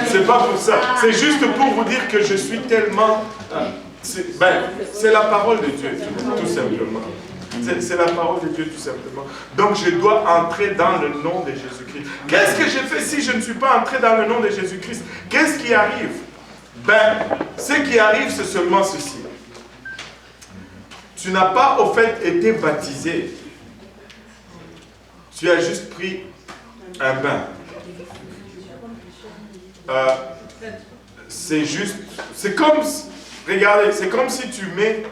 C'est pas pour ça. C'est juste pour vous dire que je suis tellement... c'est la parole de Dieu, tout simplement. C'est la parole de Dieu tout simplement. Donc je dois entrer dans le nom de Jésus-Christ. Qu'est-ce que j'ai fait si je ne suis pas entré dans le nom de Jésus-Christ? Qu'est-ce qui arrive? Ce qui arrive, c'est seulement ceci. Tu n'as pas au fait été baptisé. Tu as juste pris un bain. C'est juste... C'est comme... Regardez, c'est comme si tu mets...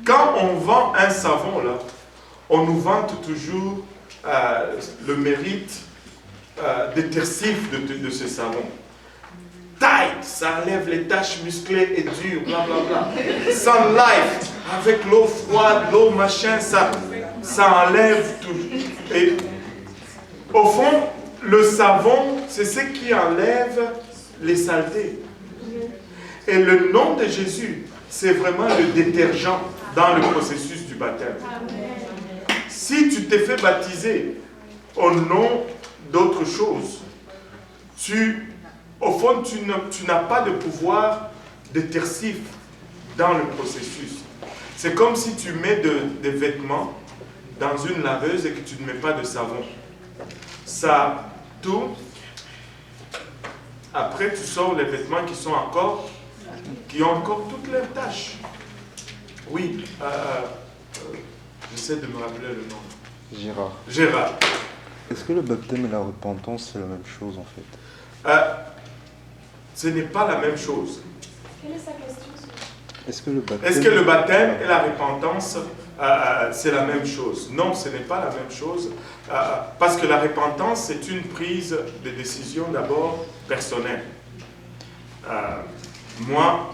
Quand on vend un savon, là, on nous vante toujours le mérite détersif de ce savon. Tight, ça enlève les taches musclées et dures, blablabla. Sun Life, avec l'eau froide, l'eau machin, ça enlève tout. Et au fond, le savon, c'est ce qui enlève les saletés. Et le nom de Jésus, c'est vraiment le détergent dans le processus du baptême. Si tu t'es fait baptiser au nom d'autres choses. Au fond, tu n'as pas de pouvoir détersif dans le processus. C'est comme si tu mets des vêtements dans une laveuse et que tu ne mets pas de savon. Ça tourne. Après, tu sors les vêtements qui ont encore toutes leurs tâches. Oui, j'essaie de me rappeler le nom. Gérard. Est-ce que le baptême et la repentance, c'est la même chose en fait? Ce n'est pas la même chose. Quelle est sa question? Est-ce que le baptême et la repentance, c'est la même chose? Non, ce n'est pas la même chose. Parce que la repentance, c'est une prise de décision d'abord personnelle. Moi,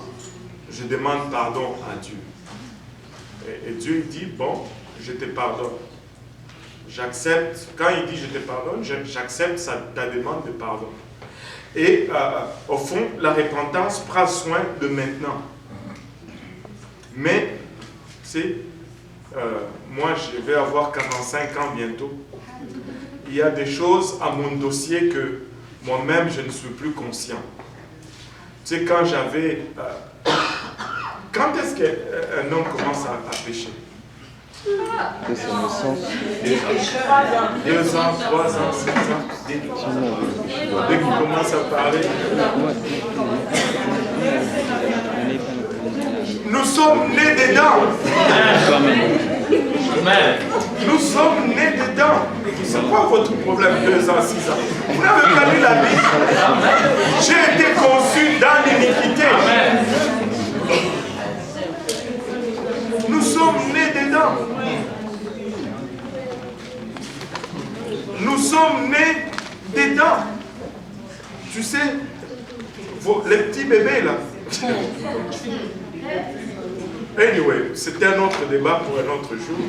je demande pardon à Dieu. Et Dieu dit, bon, je te pardonne. J'accepte, quand il dit je te pardonne, j'accepte ta demande de pardon. Et au fond, la repentance prend soin de maintenant. Mais, moi je vais avoir 45 ans bientôt. Il y a des choses à mon dossier que moi-même je ne suis plus conscient. Tu sais, quand j'avais... quand est-ce qu'un homme commence à pécher? 2 ans, 3 ans, 6 ans. Dès qu'il commence à parler. Nous sommes nés dedans. Nous sommes nés dedans. C'est quoi votre problème 2 ans, 6 ans? Vous n'avez pas lu la Bible. J'ai été conçu dans l'iniquité. Nous sommes nés dedans. Nous sommes nés dedans. Tu sais, les petits bébés là. Anyway, c'était un autre débat pour un autre jour.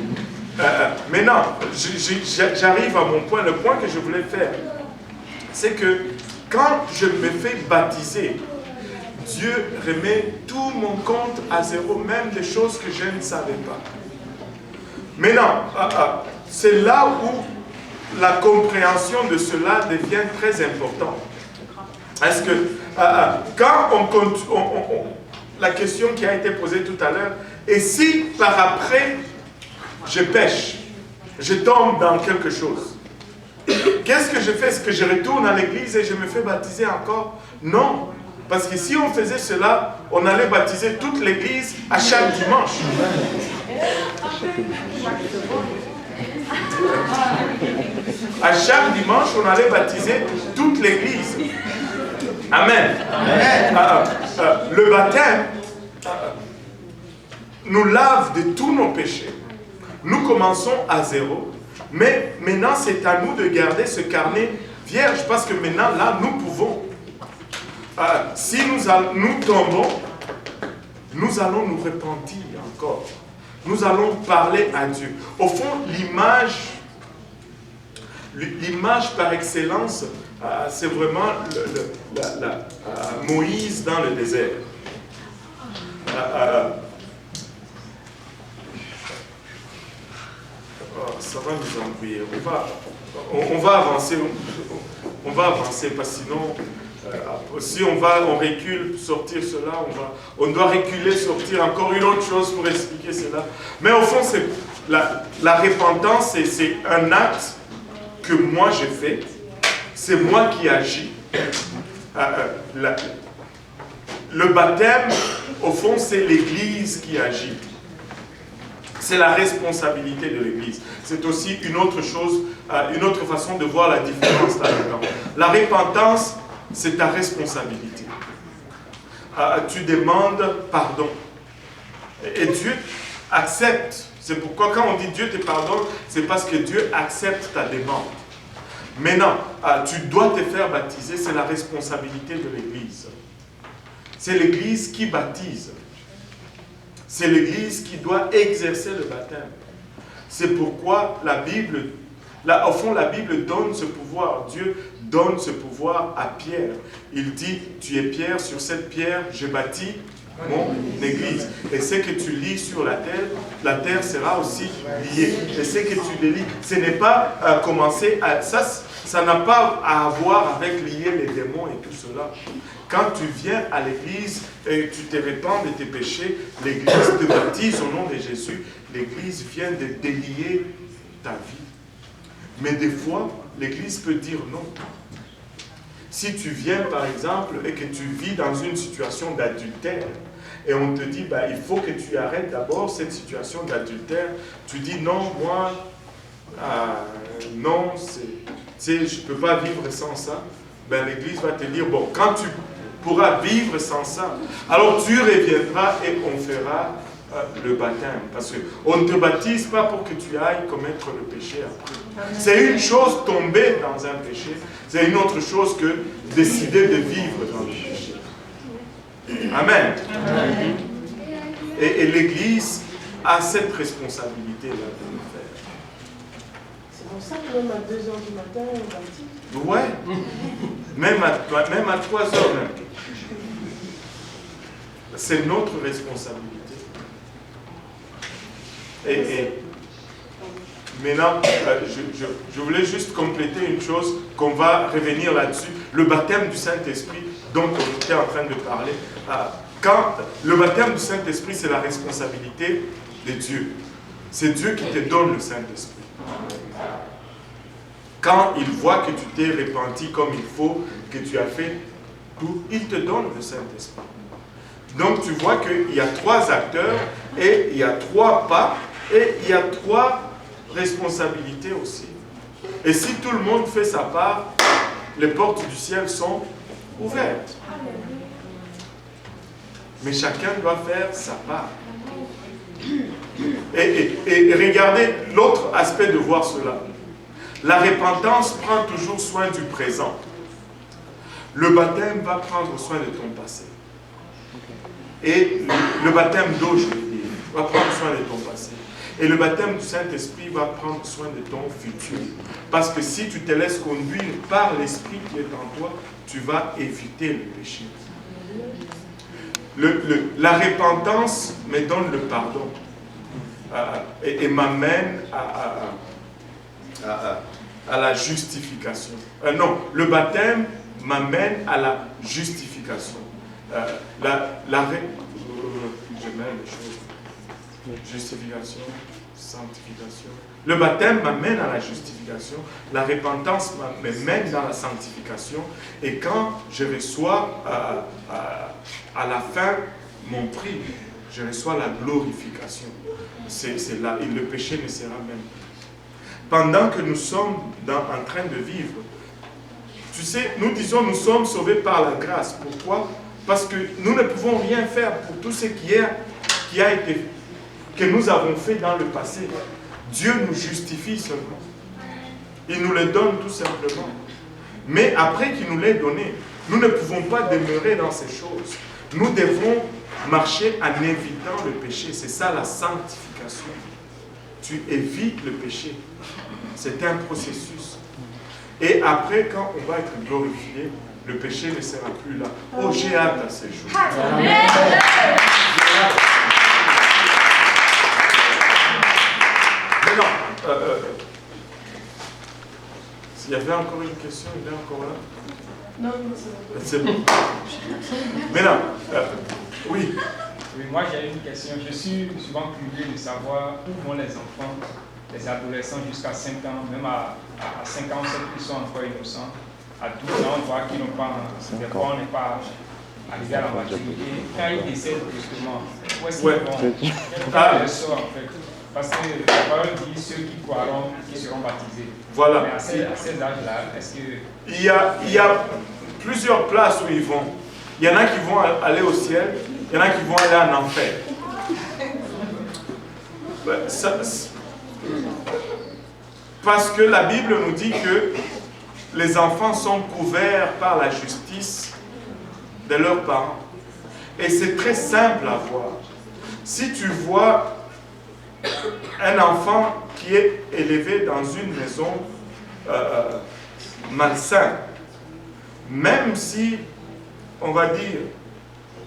Maintenant, j'arrive à mon point. Le point que je voulais faire, c'est que quand je me fais baptiser, Dieu remet tout mon compte à zéro, même des choses que je ne savais pas. Maintenant, c'est là où la compréhension de cela devient très importante. Parce que quand la question qui a été posée tout à l'heure, et si par après je pêche, je tombe dans quelque chose, qu'est-ce que je fais? Est-ce que je retourne à l'église et je me fais baptiser encore? Non. Parce que si on faisait cela, on allait baptiser toute l'église à chaque dimanche. À chaque dimanche, on allait baptiser toute l'église. Amen. Le baptême nous lave de tous nos péchés. Nous commençons à zéro. Mais maintenant, c'est à nous de garder ce carnet vierge. Parce que maintenant, là, nous pouvons. Si nous tombons, nous allons nous repentir encore. Nous allons parler à Dieu. Au fond, l'image par excellence, c'est vraiment Moïse dans le désert. Ça va nous embrouiller. On va avancer. On va avancer parce que sinon... si on recule, sortir cela, on doit reculer, sortir encore une autre chose pour expliquer cela. Mais au fond, la repentance, c'est un acte que moi j'ai fait. C'est moi qui agis. Le baptême, au fond, c'est l'Église qui agit. C'est la responsabilité de l'Église. C'est aussi une autre chose, une autre façon de voir la différence là-dedans. La repentance, c'est ta responsabilité. Tu demandes pardon. Et Dieu accepte. C'est pourquoi quand on dit Dieu te pardonne, c'est parce que Dieu accepte ta demande. Maintenant, tu dois te faire baptiser, c'est la responsabilité de l'Église. C'est l'Église qui baptise. C'est l'Église qui doit exercer le baptême. C'est pourquoi la Bible, au fond, la Bible donne ce pouvoir. Dieu donne ce pouvoir à Pierre. Il dit, tu es Pierre, sur cette pierre, je bâtis mon église. Et ce que tu lis sur la terre sera aussi lié. Et ce que tu lis, ce n'est pas commencer à... Ça, ça n'a pas à voir avec lier les démons et tout cela. Quand tu viens à l'église et tu te répands de tes péchés, l'église te baptise au nom de Jésus. L'église vient de délier ta vie. Mais des fois, l'église peut dire non. Si tu viens, par exemple, et que tu vis dans une situation d'adultère, et on te dit, il faut que tu arrêtes d'abord cette situation d'adultère, tu dis non, moi, non, je ne peux pas vivre sans ça. L'église va te dire, bon, quand tu pourras vivre sans ça, alors tu reviendras et on fera le baptême. Parce qu'on ne te baptise pas pour que tu ailles commettre le péché après. C'est une chose tomber dans un péché, c'est une autre chose que décider de vivre dans le péché. Amen. Amen. Et l'Église a cette responsabilité-là de le faire. C'est pour ça que même à 2 h du matin, on baptise. Ouais. Même à 3 h même. C'est notre responsabilité. Et maintenant, je voulais juste compléter une chose, qu'on va revenir là-dessus. Le baptême du Saint-Esprit, dont on était en train de parler. Quand le baptême du Saint-Esprit, c'est la responsabilité de Dieu. C'est Dieu qui te donne le Saint-Esprit. Quand il voit que tu t'es repenti comme il faut, que tu as fait tout, il te donne le Saint-Esprit. Donc tu vois qu'il y a 3 acteurs, et il y a 3 pas, et il y a 3 responsabilités aussi. Et si tout le monde fait sa part, les portes du ciel sont ouvertes. Mais chacun doit faire sa part. Et regardez l'autre aspect de voir cela. La repentance prend toujours soin du présent. Le baptême va prendre soin de ton passé. Et le baptême d'eau, je veux dire, va prendre soin de ton passé. Et le baptême du Saint-Esprit va prendre soin de ton futur. Parce que si tu te laisses conduire par l'Esprit qui est en toi, tu vas éviter le péché. La repentance me donne le pardon et m'amène à la justification. Non, le baptême m'amène à la justification. Je mets les choses. Justification, sanctification. Le baptême m'amène à la justification. La repentance me mène dans la sanctification. Et quand je reçois à la fin mon prix, je reçois la glorification. C'est là, et le péché ne sera même pas. Pendant que nous sommes en train de vivre, tu sais, nous disons nous sommes sauvés par la grâce. Pourquoi? Parce que nous ne pouvons rien faire pour tout ce que nous avons fait dans le passé. Dieu nous justifie seulement. Il nous le donne tout simplement. Mais après qu'il nous l'ait donné, nous ne pouvons pas demeurer dans ces choses. Nous devons marcher en évitant le péché. C'est ça la sanctification. Tu évites le péché. C'est un processus. Et après, quand on va être glorifié, le péché ne sera plus là. Oh, j'ai hâte à ces choses. Maintenant, s'il y avait encore une question, il est encore là? Non, c'est bon. Maintenant, oui. Oui, moi j'ai une question. Je suis souvent curieux de savoir où vont les enfants, les adolescents jusqu'à 5 ans, même à 5 ans, ils sont encore innocents. À 12 ans, on voit qu'ils n'ont pas, des fois on n'est pas arrivé à la maturité. Quand ils décèdent justement, où est-ce qu'ils vont? Quel est sort en fait? Parce que la parole dit ceux qui croiront, qui seront baptisés. Voilà. Mais à ces âges-là, est-ce que... Il y a plusieurs places où ils vont. Il y en a qui vont aller au ciel, il y en a qui vont aller en enfer. Parce que la Bible nous dit que les enfants sont couverts par la justice de leurs parents. Et c'est très simple à voir. Si tu vois un enfant qui est élevé dans une maison malsaine, même si, on va dire,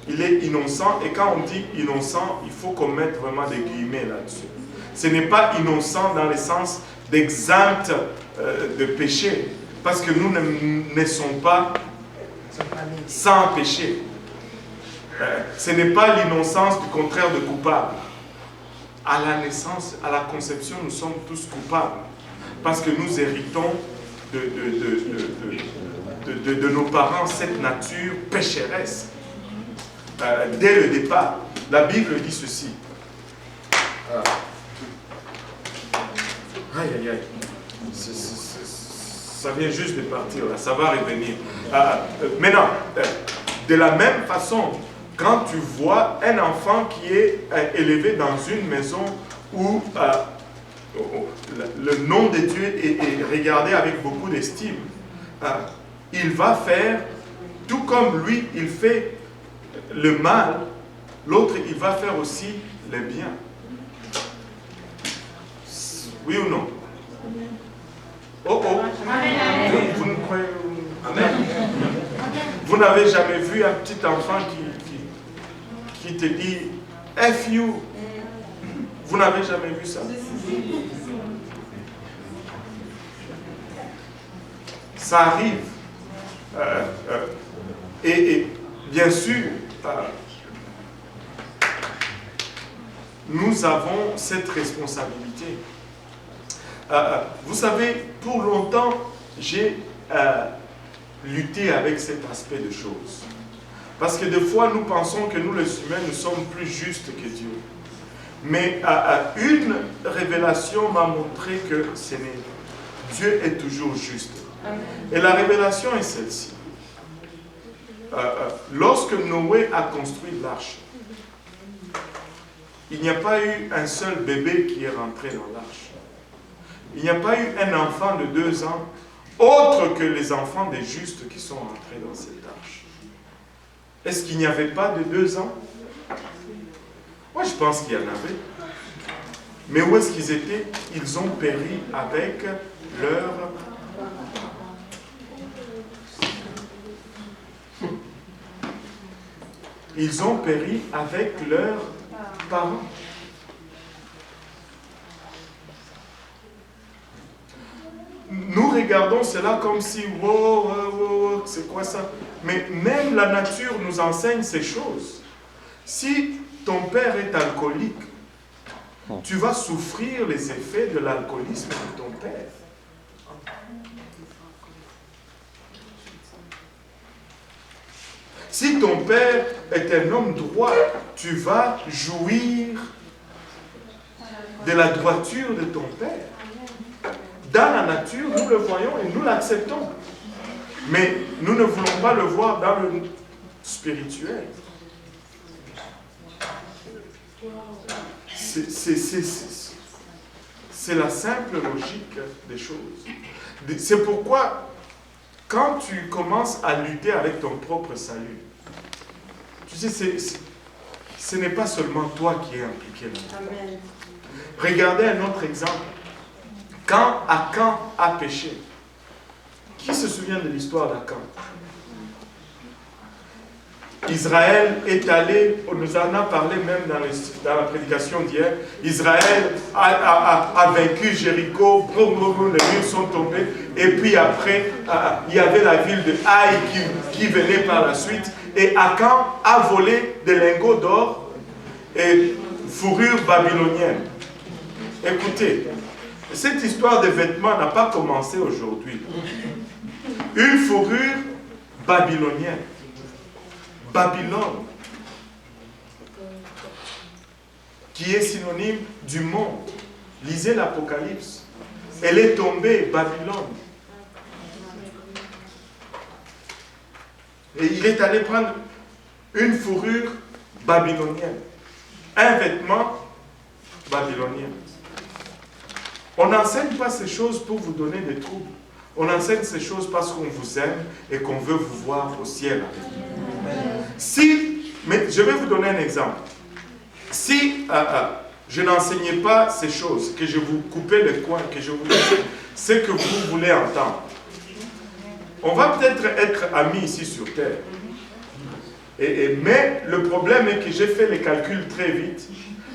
il est innocent, et quand on dit innocent, il faut qu'on mette vraiment des guillemets là-dessus. Ce n'est pas innocent dans le sens d'exempt de péché, Parce que nous ne naissons pas sans péché. Ce n'est pas l'innocence du contraire de coupable. À la naissance, à la conception, nous sommes tous coupables. Parce que nous héritons de nos parents cette nature pécheresse. Dès le départ, la Bible dit ceci. Aïe, aïe, aïe. Ça vient juste de partir, là. Ça va revenir. Maintenant, de la même façon, quand tu vois un enfant qui est élevé dans une maison où le nom de Dieu est regardé avec beaucoup d'estime, il va faire, tout comme lui, il fait le mal, l'autre, il va faire aussi le bien. Oui ou non? Oh oh. Vous ne croyez... Amen. Vous n'avez jamais vu un petit enfant qui te dit F you. Vous n'avez jamais vu ça? Ça arrive. Et bien sûr, nous avons cette responsabilité. Vous savez, pour longtemps, j'ai lutté avec cet aspect de choses. Parce que des fois, nous pensons que nous, les humains, nous sommes plus justes que Dieu. Mais une révélation m'a montré que Dieu est toujours juste. Et la révélation est celle-ci. Lorsque Noé a construit l'arche, il n'y a pas eu un seul bébé qui est rentré dans l'arche. Il n'y a pas eu un enfant de 2 ans, autre que les enfants des justes qui sont rentrés dans cette arche. Est-ce qu'il n'y avait pas de 2 ans? Moi, je pense qu'il y en avait. Mais où est-ce qu'ils étaient? Ils ont péri avec leur... Ils ont péri avec leurs parents. Nous regardons cela comme si, wow, c'est quoi ça? Mais même la nature nous enseigne ces choses. Si ton père est alcoolique, tu vas souffrir les effets de l'alcoolisme de ton père. Si ton père est un homme droit, tu vas jouir de la droiture de ton père. Dans la nature, nous le voyons et nous l'acceptons. Mais nous ne voulons pas le voir dans le spirituel. C'est la simple logique des choses. C'est pourquoi, quand tu commences à lutter avec ton propre salut, tu sais, ce n'est pas seulement toi qui es impliqué là-dedans. Regardez un autre exemple. Quand Akan a péché, qui se souvient de l'histoire d'Akan? Israël est allé, on nous en a parlé même dans la prédication d'hier, Israël a vaincu Jéricho, les murs sont tombés, et puis après, il y avait la ville de Haï qui venait par la suite, et Akan a volé des lingots d'or et fourrure babylonienne. Écoutez, cette histoire de vêtements n'a pas commencé aujourd'hui. Une fourrure babylonienne. Babylone, qui est synonyme du monde. Lisez l'Apocalypse. Elle est tombée, Babylone. Et il est allé prendre une fourrure babylonienne. Un vêtement babylonien. On n'enseigne pas ces choses pour vous donner des troubles. On enseigne ces choses parce qu'on vous aime et qu'on veut vous voir au ciel avec nous. Mais je vais vous donner un exemple. Si je n'enseignais pas ces choses, que je vous coupais les coins, que je vous disais ce que vous voulez entendre, on va peut-être être amis ici sur terre. Mais le problème est que j'ai fait les calculs très vite.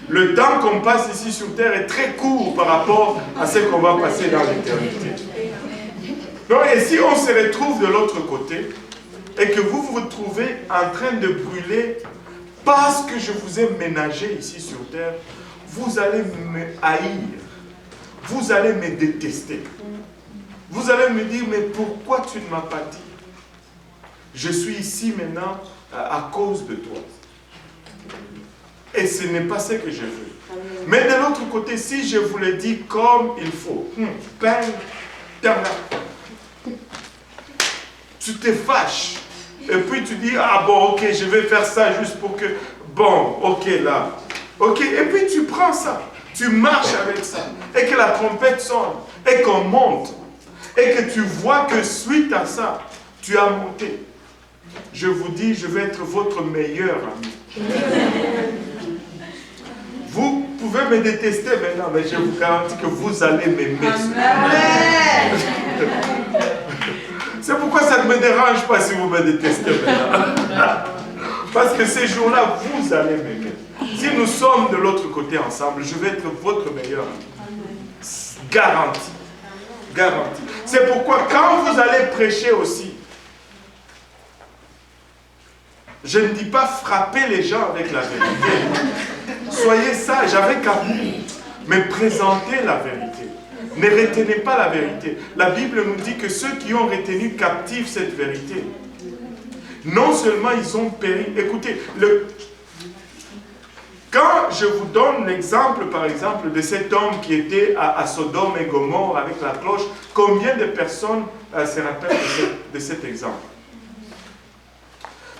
Le temps qu'on passe ici sur terre est très court par rapport à ce qu'on va passer dans l'éternité. Non, et si on se retrouve de l'autre côté, et que vous vous trouvez en train de brûler parce que je vous ai ménagé ici sur terre, vous allez me haïr. Vous allez me détester. Vous allez me dire, mais pourquoi tu ne m'as pas dit? Je suis ici maintenant à cause de toi. Et ce n'est pas ce que je veux. Mais de l'autre côté, si je vous le dis comme il faut, tu te fâches. Et puis tu dis, ah bon, ok, je vais faire ça juste pour que, bon, ok, là. Ok, et puis tu prends ça, tu marches avec ça, et que la trompette sonne, et qu'on monte, et que tu vois que suite à ça, tu as monté. Je vous dis, je vais être votre meilleur ami. Vous pouvez me détester maintenant, mais je vous garantis que vous allez m'aimer. C'est pourquoi ça ne me dérange pas si vous me détestez maintenant. Parce que ces jours-là, vous allez m'aimer. Si nous sommes de l'autre côté ensemble, je vais être votre meilleur ami. Garanti. Garanti. C'est pourquoi quand vous allez prêcher aussi, je ne dis pas frapper les gens avec la vérité. Soyez sages avec amour, mais présentez la vérité. Ne retenez pas la vérité. La Bible nous dit que ceux qui ont retenu captive cette vérité, non seulement ils ont péri. Écoutez, quand je vous donne l'exemple, par exemple, de cet homme qui était à Sodome et Gomorrhe avec la cloche, combien de personnes se rappellent de cet exemple?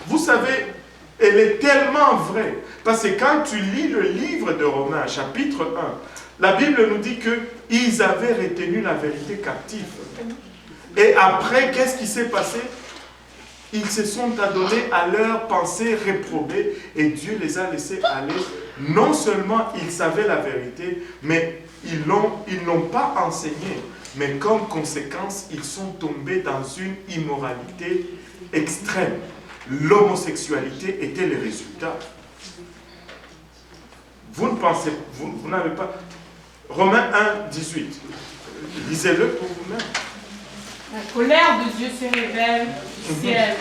Vous savez, elle est tellement vraie. Parce que quand tu lis le livre de Romains, chapitre 1, la Bible nous dit qu'ils avaient retenu la vérité captive. Et après, qu'est-ce qui s'est passé? Ils se sont adonnés à leurs pensées réprobées et Dieu les a laissés aller. Non seulement ils savaient la vérité, mais ils n'ont pas enseigné. Mais comme conséquence, ils sont tombés dans une immoralité extrême. L'homosexualité était le résultat. Vous ne pensez, vous n'avez pas... Romains 1, 18. Lisez-le pour vous-même. La colère de Dieu se révèle du ciel.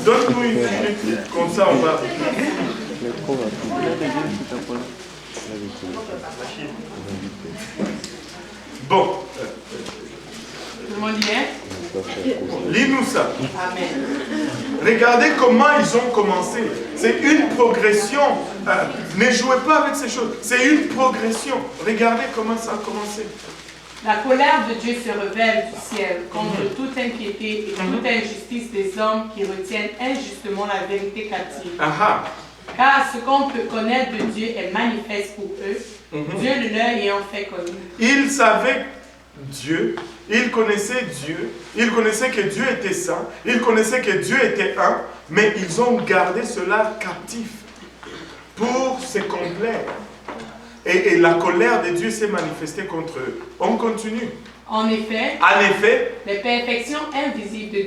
Donne-nous une minute, comme ça on va... Bon. Tout le monde dit bien? Lis-nous ça. Amen. Regardez comment ils ont commencé. C'est une progression. Ne jouez pas avec ces choses. C'est une progression. Regardez comment ça a commencé. La colère de Dieu se révèle du ciel contre toute inquiétude et toute injustice des hommes qui retiennent injustement la vérité captive. Car ce qu'on peut connaître de Dieu est manifeste pour eux, Dieu le leur ayant fait connaître. Ils savaient Dieu, ils connaissaient Dieu, ils connaissaient que Dieu était saint, ils connaissaient que Dieu était un, mais ils ont gardé cela captif pour se complaire. Et la colère de Dieu s'est manifestée contre eux. On continue. En effet, les perfections invisibles de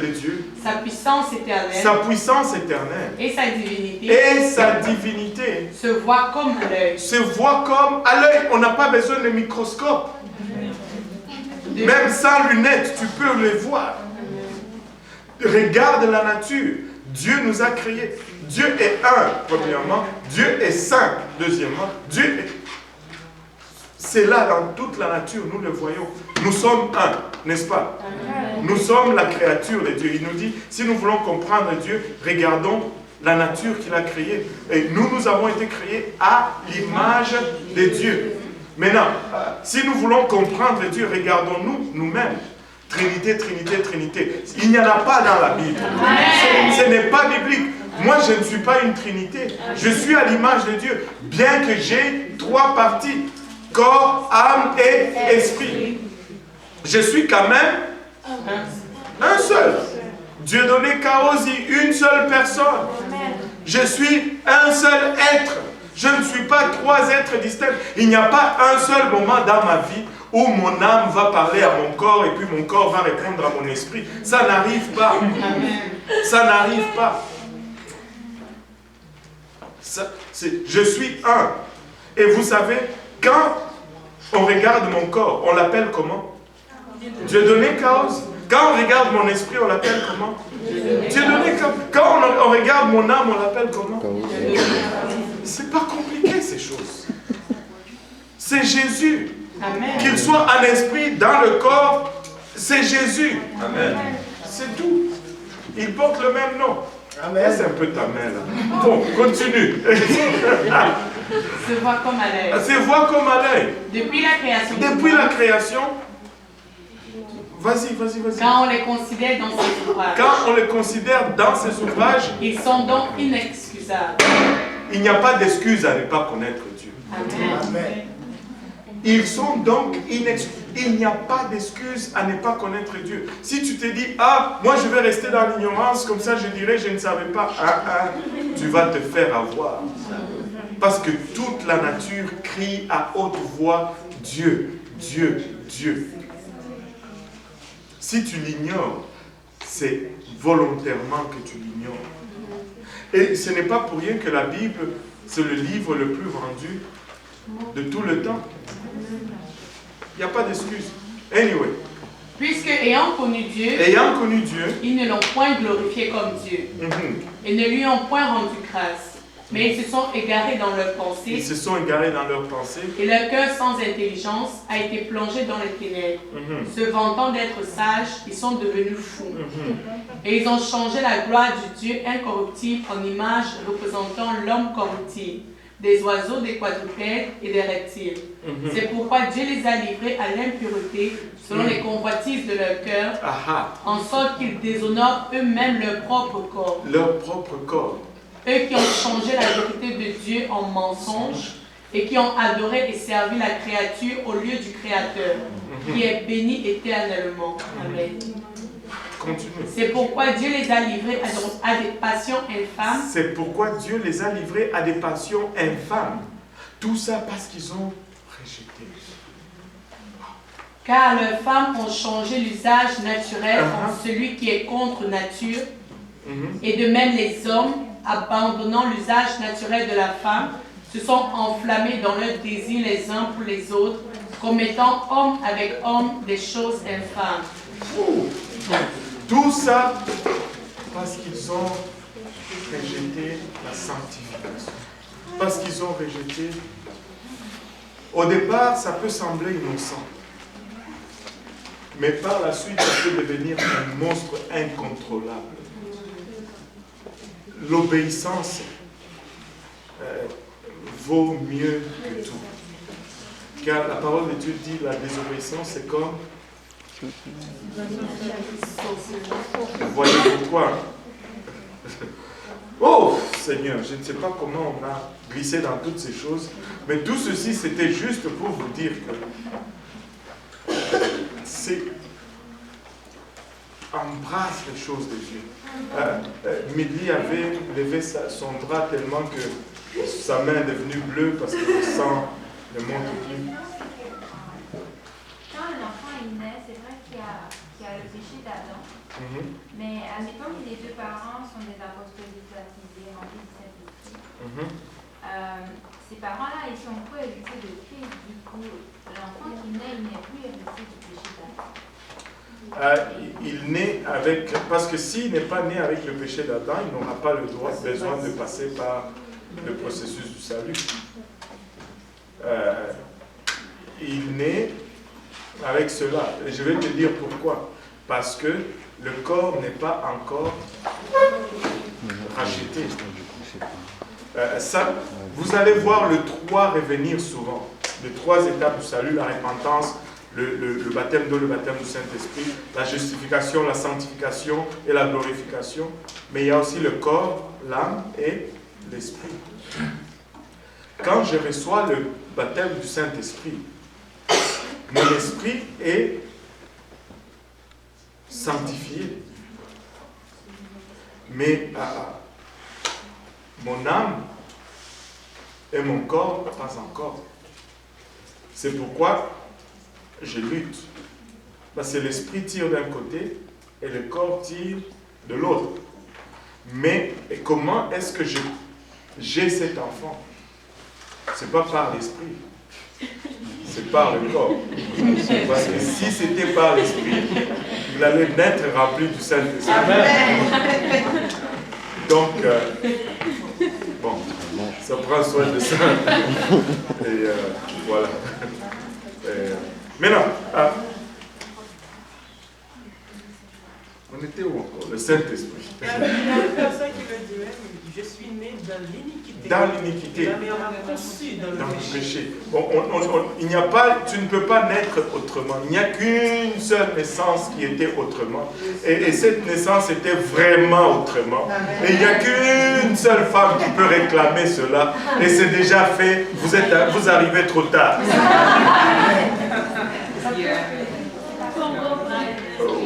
Dieu, sa puissance éternelle, et sa divinité, se voient comme à l'œil. On n'a pas besoin de microscope. Même sans lunettes, tu peux les voir. Regarde la nature. Dieu nous a créés. Dieu est un, premièrement. Dieu est saint, deuxièmement. Dieu est... C'est là dans toute la nature, nous le voyons. Nous sommes un, n'est-ce pas? Nous sommes la créature de Dieu. Il nous dit, si nous voulons comprendre Dieu, regardons la nature qu'il a créée. Et nous avons été créés à l'image de Dieu. Maintenant, si nous voulons comprendre Dieu, regardons-nous nous-mêmes. Trinité, Trinité, Trinité. Il n'y en a pas dans la Bible. Ce n'est pas biblique. Moi, je ne suis pas une Trinité. Je suis à l'image de Dieu. Bien que j'ai trois parties. Corps, âme et esprit. Je suis quand même un seul. Dieu donné Kaosi, une seule personne. Je suis un seul être. Je ne suis pas trois êtres distincts. Il n'y a pas un seul moment dans ma vie où mon âme va parler à mon corps et puis mon corps va répondre à mon esprit. Ça n'arrive pas. Ça n'arrive pas. Je suis un. Et vous savez, quand on regarde mon corps, on l'appelle comment? Dieu donné cause. Quand on regarde mon esprit, on l'appelle comment? Dieu donné cause. Quand on regarde mon âme, on l'appelle comment? C'est pas compliqué ces choses. C'est Jésus. Qu'il soit un esprit dans le corps, c'est Jésus. Amen. C'est tout. Il porte le même nom. Amen. C'est un peu ta main là. Bon, continue. Se voit comme à l'œil. Se voit comme à l'œil. Depuis la création. Depuis la création. Vas-y. Quand on les considère dans ses ouvrages. Quand on les considère dans ses ouvrages. Ils sont donc inexcusables. Il n'y a pas d'excuse à ne pas connaître Dieu. Amen. Ils sont donc inexcusables. Il n'y a pas d'excuse à ne pas connaître Dieu. Si tu te dis, ah, moi je vais rester dans l'ignorance, comme ça je dirais, je ne savais pas. Tu vas te faire avoir. Parce que toute la nature crie à haute voix, Dieu, Dieu, Dieu. Si tu l'ignores, c'est volontairement que tu l'ignores. Et ce n'est pas pour rien que la Bible, c'est le livre le plus vendu de tout le temps. Il n'y a pas d'excuse. Anyway. Puisque ayant connu Dieu, ils ne l'ont point glorifié comme Dieu. Et ne lui ont point rendu grâce. Mais ils se sont égarés dans leurs pensées. Et leur cœur sans intelligence a été plongé dans les ténèbres. Se vantant d'être sages, ils sont devenus fous. Et ils ont changé la gloire du Dieu incorruptible en image représentant l'homme corruptible, des oiseaux, des quadrupèdes et des reptiles. C'est pourquoi Dieu les a livrés à l'impureté selon les convoitises de leur cœur, en sorte qu'ils déshonorent eux-mêmes leur propre corps. Eux qui ont changé la vérité de Dieu en mensonge et qui ont adoré et servi la créature au lieu du Créateur, qui est béni éternellement. Amen. Continue. C'est pourquoi Dieu les a livrés à des passions infâmes. Tout ça parce qu'ils ont rejeté. Car leurs femmes ont changé l'usage naturel en celui qui est contre nature. Et de même les hommes, abandonnant l'usage naturel de la femme, se sont enflammés dans leur désir les uns pour les autres, commettant homme avec homme des choses infâmes. Tout ça parce qu'ils ont rejeté la sanctification. Parce qu'ils ont rejeté. Au départ, ça peut sembler innocent. Mais par la suite, ça peut devenir un monstre incontrôlable. L'obéissance vaut mieux que tout. Car la parole de Dieu dit la désobéissance, c'est comme... Voyez pourquoi. Oh Seigneur, je ne sais pas comment on a glissé dans toutes ces choses, mais tout ceci c'était juste pour vous dire que c'est embrasse les choses de Dieu. Midi avait levé son bras tellement que sa main est devenue bleue parce que le sang ne monte plus. Quand un enfant est né, c'est vrai qu'il y a le péché d'Adam, mais admettons que les deux parents sont des apostoliques baptisés, remplis du Saint-Esprit. Ces parents-là, ils sont pas hérités de Christ, du coup, l'enfant qui naît, il n'est plus hérité du péché d'Adam. Il naît avec, parce que s'il n'est pas né avec le péché d'Adam, il n'aura pas besoin de passer par le processus du salut. Il naît avec cela. Et je vais te dire pourquoi. Parce que le corps n'est pas encore racheté. Ça, vous allez voir le 3 revenir souvent. Les 3 étapes du salut, la repentance, le baptême d'eau, le baptême du Saint-Esprit, la justification, la sanctification et la glorification. Mais il y a aussi le corps, l'âme et l'esprit. Quand je reçois le baptême du Saint-Esprit, mon esprit est sanctifié. Mais mon âme et mon corps, pas encore. C'est pourquoi je lutte. Parce que l'esprit tire d'un côté et le corps tire de l'autre. Mais comment est-ce que j'ai cet enfant? Ce n'est pas par l'esprit. c'est par le corps. Parce que si c'était par l'esprit, il allait naître rempli du Saint-Esprit. Donc, bon, ça prend soin de ça. Et voilà. Maintenant, on était où encore? Le Saint-Esprit. Il y a une personne qui veut dire, je suis né dans l'iniquité. Dans l'iniquité. Mais on m'a conçu dans le péché. Bon, il n'y a pas, tu ne peux pas naître autrement. Il n'y a qu'une seule naissance qui était autrement. Et cette naissance était vraiment autrement. Et il n'y a qu'une seule femme qui peut réclamer cela. Et c'est déjà fait. Vous arrivez trop tard.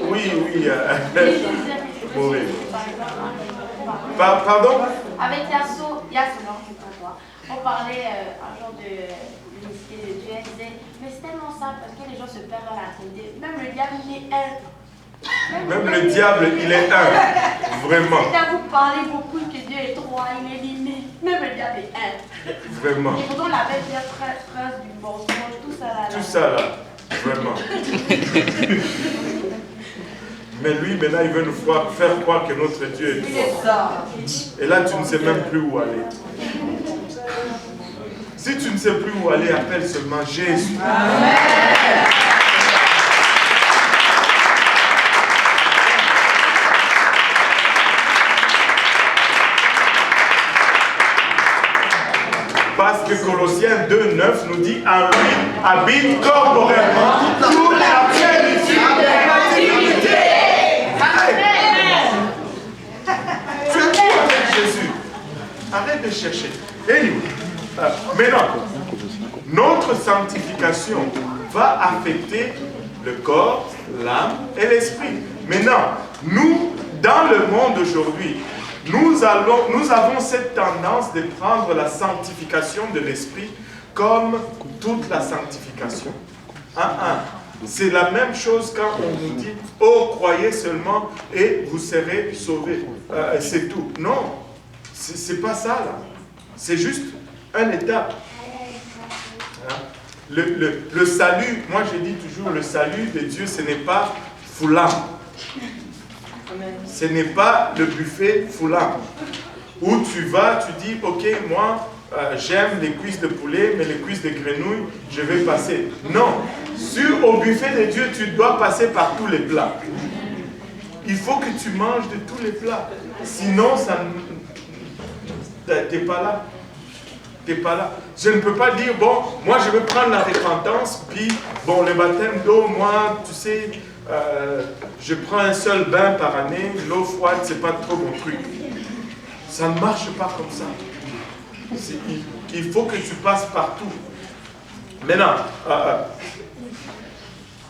Oui. Mauvais. Pardon? Avec Yasso, non, c'est pas toi. On parlait un jour de l'unicité de Dieu. Elle disait, mais c'est tellement simple parce que les gens se perdent dans la Trinité. Même le diable, il est un. Même le diable, il est un. Vraiment. Quand vous parlez beaucoup que Dieu est trois, il est limité. Même le diable est un. Vraiment. Et pourtant, on avait bien phrase du mensonge, tout ça là. Tout ça là. Vraiment. Mais lui, maintenant, il veut nous faire croire que notre Dieu est fort. Et là, tu ne sais même plus où aller. Si tu ne sais plus où aller, appelle seulement Jésus. Amen. Parce que Colossiens 2:9 nous dit, en lui habite corporellement toute la plénitude de la divinité. Tu es tout avec Jésus. Arrête de chercher. Anyway, maintenant, notre sanctification va affecter le corps, l'âme et l'esprit. Maintenant, nous, dans le monde aujourd'hui, nous avons cette tendance de prendre la sanctification de l'esprit comme toute la sanctification. C'est la même chose quand on nous dit « Oh, croyez seulement et vous serez sauvés. C'est tout. Non, c'est pas ça là. C'est juste un étape. Le salut, moi je dis toujours, le salut de Dieu, ce n'est pas foulam. Ce n'est pas le buffet foulam. Où tu vas, tu dis, ok, moi, j'aime les cuisses de poulet, mais les cuisses de grenouille, je vais passer. Non. Au buffet de Dieu, tu dois passer par tous les plats. Il faut que tu manges de tous les plats. Sinon, t'es pas là. T'es pas là. Je ne peux pas dire, bon, moi je vais prendre la repentance, puis, bon, le baptême d'eau, moi, tu sais, je prends un seul bain par année, l'eau froide, c'est pas trop mon truc. Ça ne marche pas comme ça. Il faut que tu passes partout. Maintenant,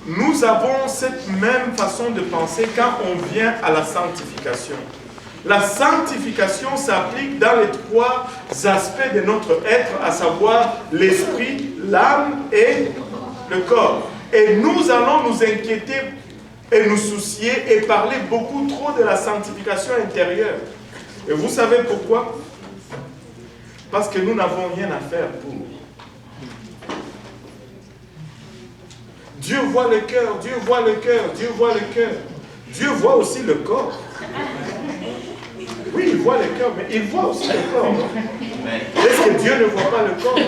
nous avons cette même façon de penser quand on vient à la sanctification. La sanctification s'applique dans les trois aspects de notre être, à savoir l'esprit, l'âme et le corps. Et nous allons nous inquiéter et nous soucier et parler beaucoup trop de la sanctification intérieure. Et vous savez pourquoi? Parce que nous n'avons rien à faire pour. Dieu voit le cœur, Dieu voit le cœur, Dieu voit le cœur. Dieu voit aussi le corps. Oui, il voit le cœur, mais il voit aussi le corps. Est-ce que Dieu ne voit pas le corps?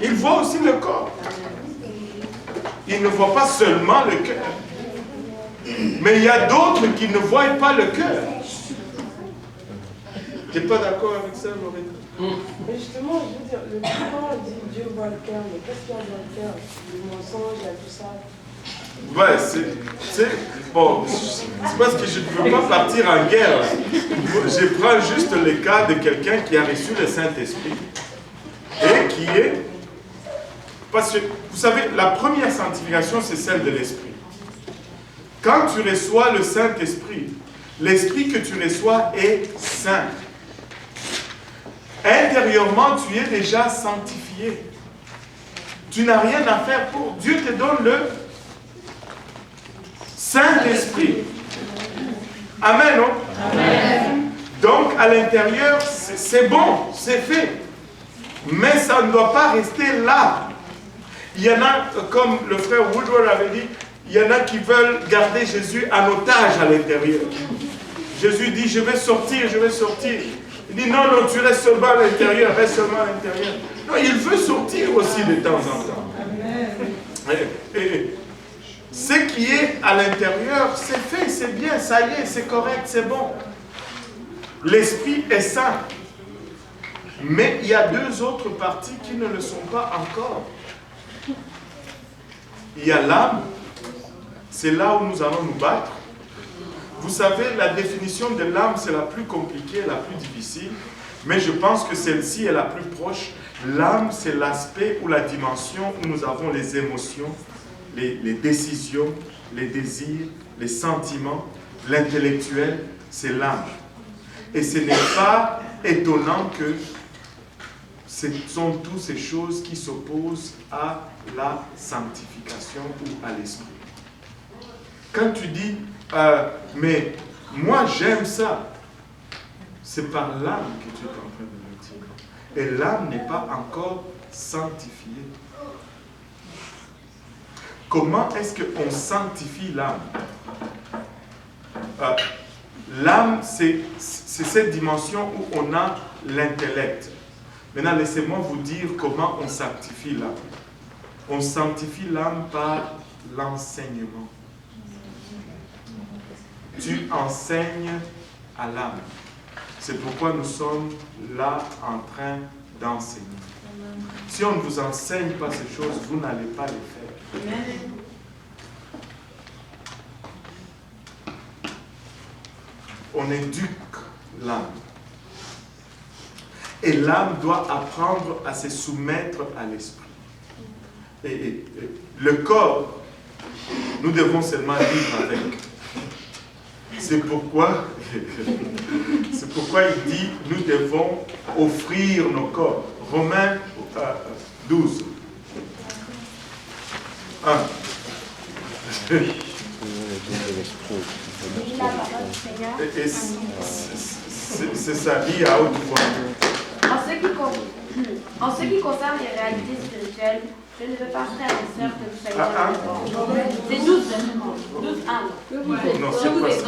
Il voit aussi le corps. Il ne voit pas seulement le cœur. Mais il y a d'autres qui ne voient pas le cœur. Tu n'es pas d'accord avec ça, Loretta? Mais justement, je veux dire, le Coran dit Dieu voit le cœur, mais qu'est-ce qu'il y a dans le cœur? Le mensonge, il y a tout ça. Ouais, c'est bon, c'est parce que je ne veux pas partir en guerre. Je prends juste le cas de quelqu'un qui a reçu le Saint-Esprit et qui est... Parce que, vous savez, la première sanctification, c'est celle de l'Esprit. Quand tu reçois le Saint-Esprit, l'Esprit que tu reçois est saint. Intérieurement, tu es déjà sanctifié. Tu n'as rien à faire pour. Dieu te donne le Saint-Esprit. Amen, non? Amen. Donc, à l'intérieur, c'est bon, c'est fait. Mais ça ne doit pas rester là. Il y en a, comme le frère Woodward avait dit, il y en a qui veulent garder Jésus en otage à l'intérieur. Jésus dit, je vais sortir, je vais sortir. Il dit, non, non, tu restes seulement à l'intérieur, reste seulement à l'intérieur. Non, il veut sortir aussi de temps en temps. Et ce qui est à l'intérieur, c'est fait, c'est bien, ça y est, c'est correct, c'est bon. L'esprit est saint. Mais il y a deux autres parties qui ne le sont pas encore. Il y a l'âme, c'est là où nous allons nous battre. Vous savez, la définition de l'âme, c'est la plus compliquée, la plus difficile, mais je pense que celle-ci est la plus proche. L'âme, c'est l'aspect ou la dimension où nous avons les émotions, les décisions, les désirs, les sentiments, l'intellectuel, c'est l'âme. Et ce n'est pas étonnant que ce sont toutes ces choses qui s'opposent à la sanctification ou à l'esprit. Quand tu dis, mais moi j'aime ça, c'est par l'âme que tu es en train de le dire. Et l'âme n'est pas encore sanctifiée. Comment est-ce qu'on sanctifie l'âme? L'âme, c'est cette dimension où on a l'intellect. Maintenant, laissez-moi vous dire comment on sanctifie l'âme. On sanctifie l'âme par l'enseignement. Tu enseignes à l'âme. C'est pourquoi nous sommes là en train d'enseigner. Si on ne vous enseigne pas ces choses, vous n'allez pas les faire. Amen. On éduque l'âme. Et l'âme doit apprendre à se soumettre à l'esprit. Et le corps, nous devons seulement vivre avec. C'est pourquoi il dit, nous devons offrir nos corps. Romains 12. 1. Et c'est sa vie à haute voix. En ce qui concerne les réalités spirituelles, je ne veux pas, frères et sœurs, que vous soyez c'est 12. 12, 1. Non, c'est pas ça.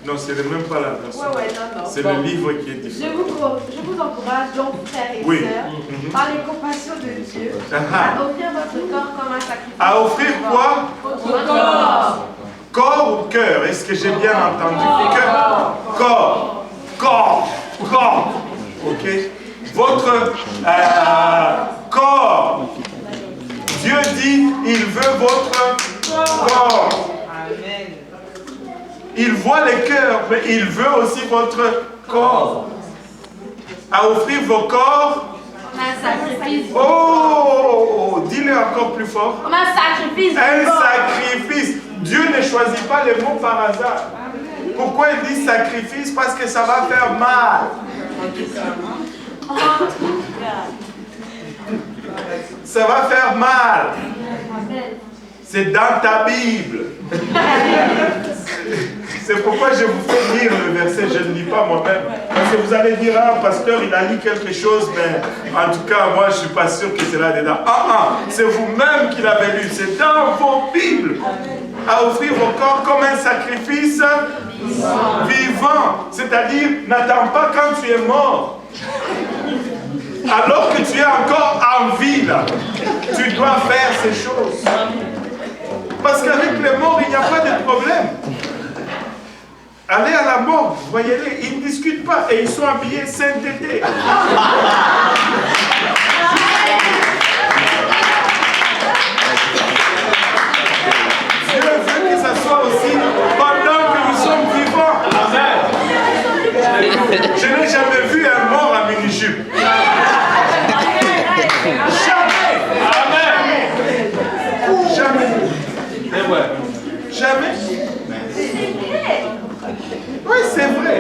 Non, c'est même pas la version. C'est le livre qui est différent. Je vous encourage donc, frères et sœurs, par les compassions de Dieu, à offrir votre corps comme un sacrifice. À offrir quoi? Votre corps. Corps ou cœur? Est-ce que j'ai bien entendu? Cœur. Corps. Ok? Votre corps. Dieu dit, il veut votre corps. Amen. Il voit les cœurs, mais il veut aussi votre corps. À offrir vos corps. Comme un sacrifice. Oh, dis-le encore plus fort. Comme un sacrifice. Un sacrifice. Dieu ne choisit pas les mots par hasard. Pourquoi il dit sacrifice? Parce que ça va faire mal. Ça va faire mal. C'est dans ta Bible. C'est pourquoi je vous fais lire le verset, je ne lis pas moi-même. Parce que vous allez dire, ah, pasteur, il a lu quelque chose, mais en tout cas, moi, je ne suis pas sûr que c'est là dedans. C'est vous-même qui l'avez lu, c'est dans vos Bibles. À offrir vos corps comme un sacrifice vivant. C'est-à-dire, n'attends pas quand tu es mort. Alors que tu es encore en vie, là, tu dois faire ces choses. Parce qu'avec les morts, il n'y a pas de problème. Allez à la mort, voyez-les, ils ne discutent pas et ils sont habillés sainteté. Dieu veut que ça soit aussi pendant que nous sommes vivants. Je n'ai jamais vu un mort à mini-jupe. Jamais. Jamais. Oui, c'est vrai.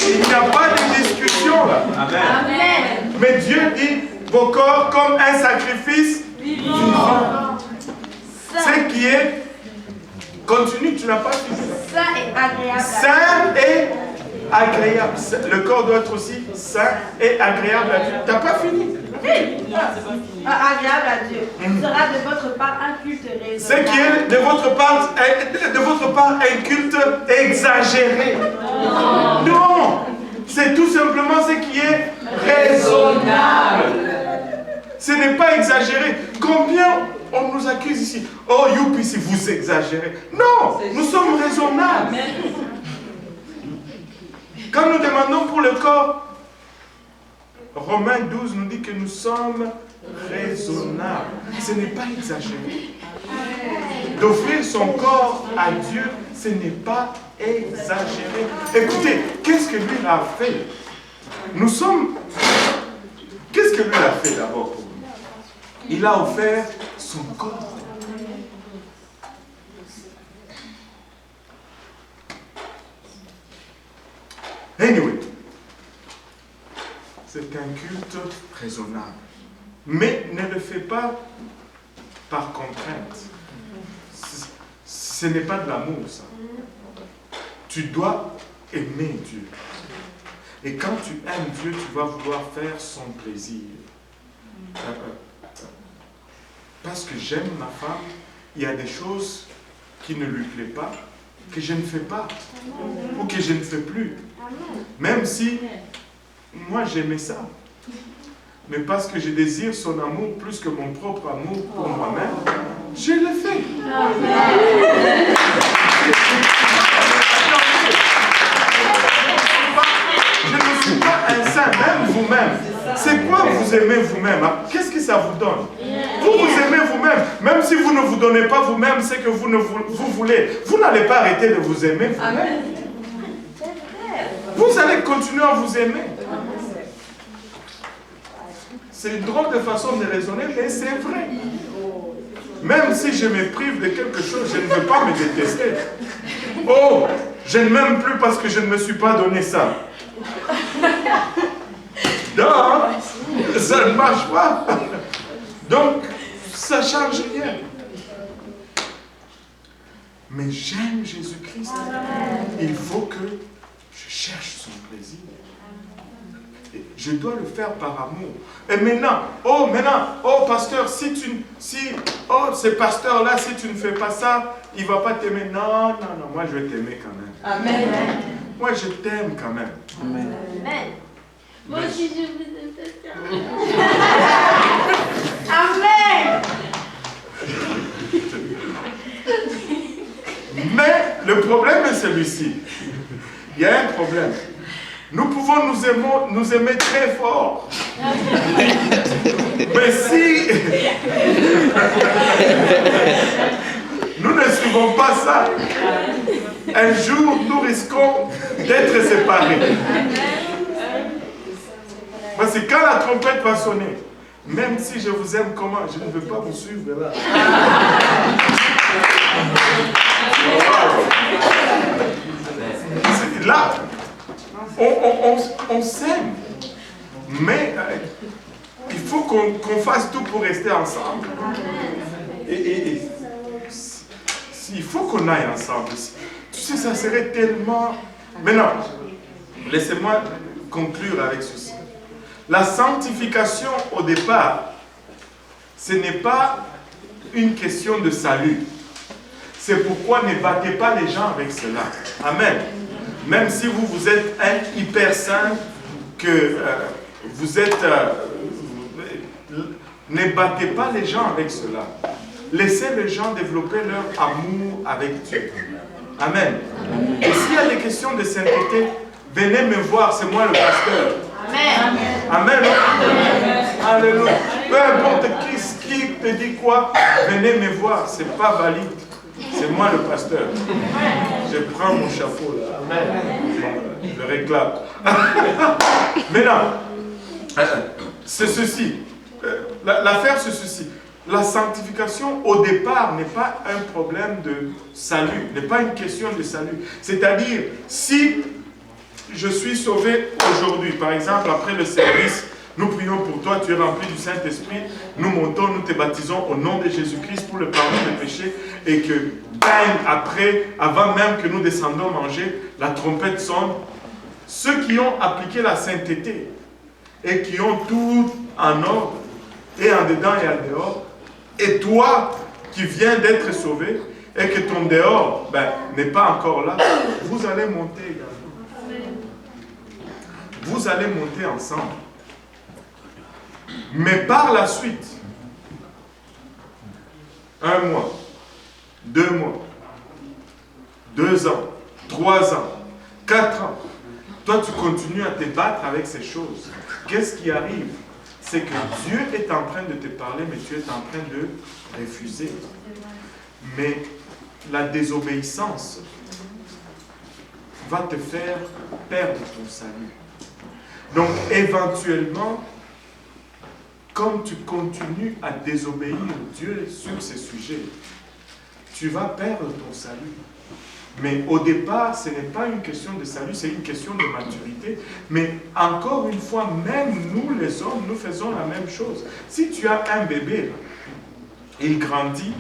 Il n'y a pas de discussion là. Amen. Mais Dieu dit vos corps comme un sacrifice vivant. Ce qui est continue, tu n'as pas fini. Saint et agréable. Saint et agréable. Le corps doit être aussi saint et agréable à Dieu. T'as pas fini? Agréable à Dieu. Ce sera de votre part un culte raisonnable. Ce qui est de votre part un culte exagéré. Non, c'est tout simplement ce qui est raisonnable. Ce n'est pas exagéré. Combien on nous accuse ici? Oh, youpi, si vous exagérez. Non, nous sommes raisonnables. Quand nous demandons pour le corps, Romains 12 nous dit que nous sommes raisonnables. Ce n'est pas exagéré. D'offrir son corps à Dieu, ce n'est pas exagéré. Écoutez, qu'est-ce que lui a fait? Nous sommes... Qu'est-ce que lui a fait d'abord pour nous? Il a offert son corps. Anyway, c'est un culte raisonnable. Mais ne le fais pas par contrainte. Ce n'est pas de l'amour, ça. Tu dois aimer Dieu. Et quand tu aimes Dieu, tu vas vouloir faire son plaisir. Parce que j'aime ma femme, il y a des choses qui ne lui plaisent pas, que je ne fais pas, ou que je ne fais plus. Même si moi j'aimais ça. Mais parce que je désire son amour plus que mon propre amour pour moi-même, je le fais. Je ne suis pas un saint, même vous-même. C'est quoi vous aimez vous-même? Qu'est-ce que ça vous donne? Vous vous aimez vous-même. Même si vous ne vous donnez pas vous-même, c'est que vous voulez. Vous n'allez pas arrêter de vous aimer vous-même. Vous allez continuer à vous aimer. C'est une drôle de façon de raisonner, mais c'est vrai. Même si je me prive de quelque chose, je ne veux pas me détester. Oh, je ne m'aime plus parce que je ne me suis pas donné ça. Non, ça ne marche pas. Donc, ça ne change rien. Mais j'aime Jésus-Christ. Il faut que je cherche son plaisir. Je dois le faire par amour. Et maintenant, pasteur, ce pasteur-là, si tu ne fais pas ça, il ne va pas t'aimer. Non, moi je vais t'aimer quand même. Amen. Moi je t'aime quand même. Amen. Moi aussi je vous aime. Amen. Mais le problème est celui-ci. Il y a un problème. Nous pouvons nous aimer très fort. Mais si nous ne suivons pas ça, un jour nous risquons d'être séparés. Parce que quand la trompette va sonner, même si je vous aime comment, je ne veux pas vous suivre là. Là, on s'aime, mais il faut qu'on fasse tout pour rester ensemble. Et il faut qu'on aille ensemble. Tu sais, ça serait tellement... Maintenant, laissez-moi conclure avec ceci. La sanctification, au départ, ce n'est pas une question de salut. C'est pourquoi ne battez pas les gens avec cela. Amen. Même si vous êtes un hyper saint, que vous êtes... ne battez pas les gens avec cela. Laissez les gens développer leur amour avec Dieu. Amen. Et s'il y a des questions de sainteté, venez me voir, c'est moi le pasteur. Amen. Amen. Alléluia. Peu importe qui te dit quoi, venez me voir, c'est pas valide. C'est moi le pasteur. Je prends mon chapeau là. Amen. Je le réclame. Maintenant, c'est ceci. L'affaire c'est ceci. La sanctification au départ n'est pas un problème de salut, n'est pas une question de salut. C'est-à-dire, si je suis sauvé aujourd'hui, par exemple après le service, nous prions pour toi, tu es rempli du Saint-Esprit, nous montons, nous te baptisons au nom de Jésus-Christ pour le pardon des péchés, et que, bang, après, avant même que nous descendions manger, la trompette sonne. Ceux qui ont appliqué la sainteté et qui ont tout en ordre, et en dedans et en dehors, et toi qui viens d'être sauvé, et que ton dehors n'est pas encore là, vous allez monter également. Vous allez monter ensemble. Mais par la suite, 1 mois, 2 mois, 2 ans, 3 ans, 4 ans, toi tu continues à te battre avec ces choses. Qu'est-ce qui arrive? C'est que Dieu est en train de te parler, mais tu es en train de refuser. Mais la désobéissance va te faire perdre ton salut. Donc, éventuellement, comme tu continues à désobéir Dieu sur ces sujets, tu vas perdre ton salut. Mais au départ, ce n'est pas une question de salut, c'est une question de maturité. Mais encore une fois, même nous les hommes, nous faisons la même chose. Si tu as un bébé, il grandit,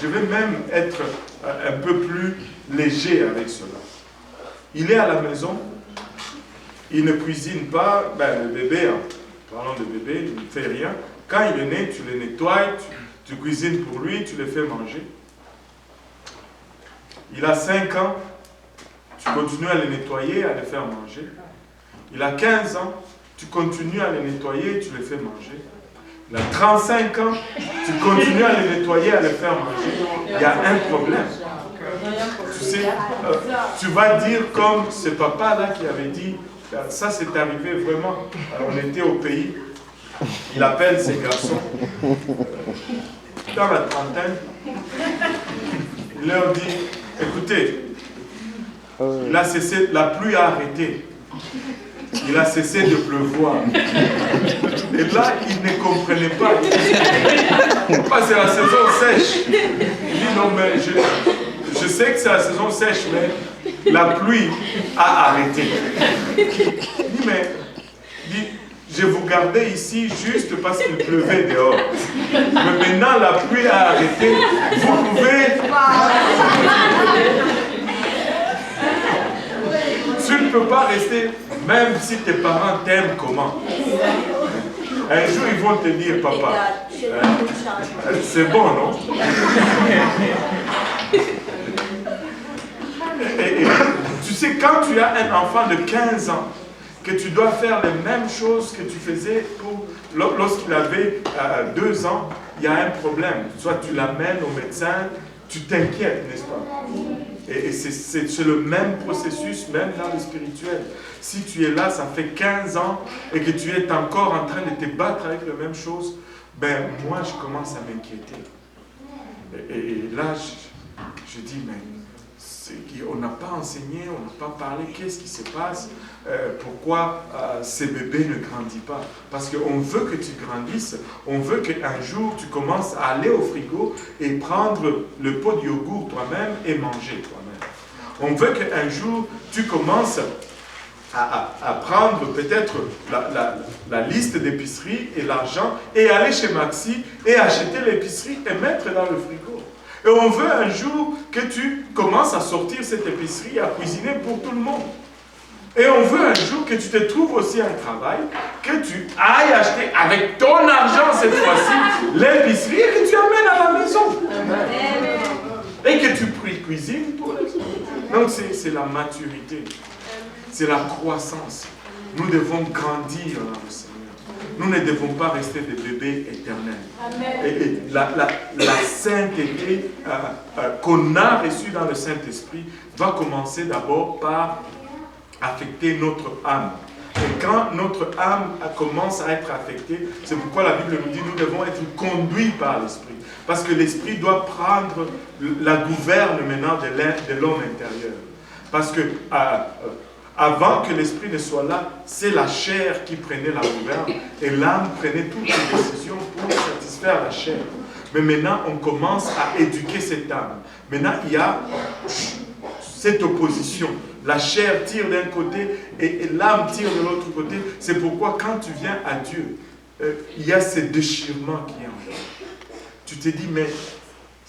je vais même être un peu plus léger avec cela. Il est à la maison, il ne cuisine pas, le bébé, parlons de bébé, il ne fait rien. Quand il est né, tu le nettoies, tu cuisines pour lui, tu le fais manger. Il a 5 ans, tu continues à le nettoyer, à le faire manger. Il a 15 ans, tu continues à le nettoyer, tu le fais manger. Il a 35 ans, tu continues à le nettoyer, à le faire manger. Il y a un problème. Tu sais, tu vas dire comme ce papa-là qui avait dit, ça c'est arrivé vraiment, on était au pays, il appelle ses garçons, dans la trentaine, il leur dit, écoutez, il a cessé, la pluie a arrêté, il a cessé de pleuvoir. Et là, il ne comprenait pas. C'est la saison sèche. Il dit, non mais je sais que c'est la saison sèche, mais la pluie a arrêté. Il dit, mais je vous gardais ici juste parce qu'il pleuvait dehors. Mais maintenant, la pluie a arrêté. Vous pouvez... Tu ne peux pas rester, même si tes parents t'aiment comment. Un jour, ils vont te dire, papa, c'est bon, non? Et tu sais, quand tu as un enfant de 15 ans, que tu dois faire les mêmes choses que tu faisais lorsqu'il avait 2 ans, il y a un problème. Soit tu l'amènes au médecin, tu t'inquiètes, n'est-ce pas? Et c'est le même processus, même dans le spirituel. Si tu es là, ça fait 15 ans, et que tu es encore en train de te battre avec la même chose, moi, je commence à m'inquiéter. Et là, je dis, mais on n'a pas enseigné, on n'a pas parlé, qu'est-ce qui se passe? Pourquoi ces bébés ne grandissent pas? Parce qu'on veut que tu grandisses, on veut qu'un jour tu commences à aller au frigo et prendre le pot de yogourt toi-même et manger toi-même. On veut qu'un jour tu commences à prendre peut-être la liste d'épicerie et l'argent et aller chez Maxi et acheter l'épicerie et mettre dans le frigo. Et on veut un jour que tu commences à sortir cette épicerie, à cuisiner pour tout le monde. Et on veut un jour que tu te trouves aussi un travail, que tu ailles acheter avec ton argent cette fois-ci l'épicerie et que tu amènes à la maison. Et que tu cuisines pour les autres. Donc c'est la maturité, c'est la croissance. Nous devons grandir dans le Seigneur. Nous ne devons pas rester des bébés éternels. Et la sainteté qu'on a reçue dans le Saint-Esprit va commencer d'abord par affecter notre âme. Et quand notre âme commence à être affectée, c'est pourquoi la Bible nous dit que nous devons être conduits par l'Esprit. Parce que l'Esprit doit prendre la gouverne maintenant de l'homme intérieur. Parce que avant que l'Esprit ne soit là, c'est la chair qui prenait la gouverne et l'âme prenait toutes les décisions pour satisfaire la chair. Mais maintenant, on commence à éduquer cette âme. Maintenant, il y a cette opposition. La chair tire d'un côté et l'âme tire de l'autre côté. C'est pourquoi quand tu viens à Dieu, il y a ce déchirement qui est en toi. Tu te dis, mais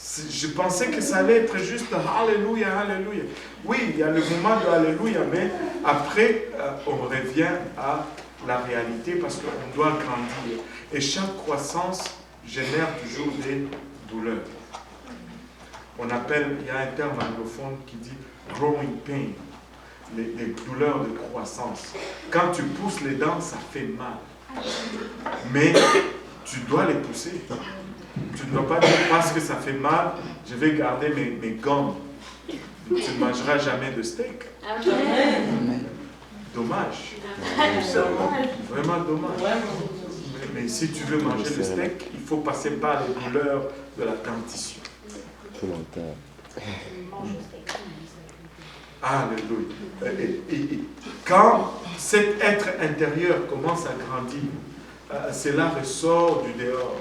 Je pensais que ça allait être juste Alléluia, Alléluia. Oui, il y a le moment de Alléluia, mais après, on revient à la réalité parce qu'on doit grandir. Et chaque croissance génère toujours des douleurs. On appelle, il y a un terme anglophone qui dit growing pain, les douleurs de croissance. Quand tu pousses les dents, ça fait mal. Mais tu dois les pousser. Tu ne dois pas dire parce que ça fait mal, je vais garder mes gommes. Tu ne mangeras jamais de steak. Dommage. Vraiment dommage. Mais si tu veux manger le steak, il faut passer par les douleurs de la dentition. Alléluia. Et quand cet être intérieur commence à grandir, cela ressort du dehors.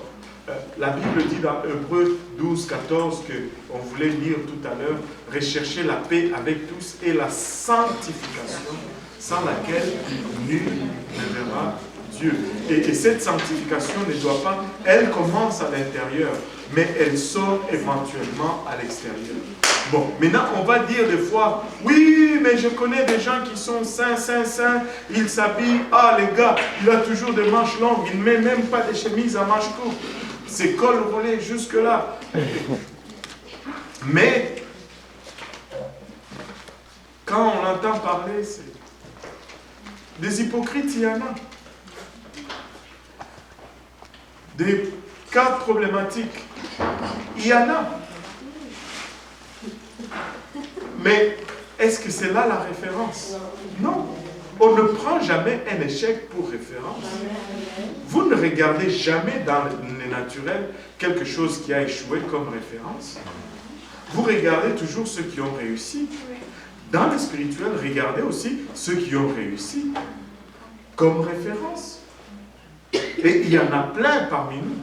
La Bible dit dans Hébreux 12, 14 qu'on voulait lire tout à l'heure, rechercher la paix avec tous et la sanctification sans laquelle nul ne verra Dieu. Et cette sanctification ne doit pas, elle commence à l'intérieur, mais elle sort éventuellement à l'extérieur. Bon, maintenant on va dire des fois, oui, mais je connais des gens qui sont saints, ils s'habillent, les gars, il a toujours des manches longues, il ne met même pas des chemises à manches courtes. C'est col roulé jusque-là. Mais, quand on entend parler, c'est des hypocrites, il y en a. Des cas problématiques, il y en a. Mais, est-ce que c'est là la référence? Non. On ne prend jamais un échec pour référence. Vous ne regardez jamais dans le naturel quelque chose qui a échoué comme référence. Vous regardez toujours ceux qui ont réussi. Dans le spirituel, regardez aussi ceux qui ont réussi comme référence. Et il y en a plein parmi nous.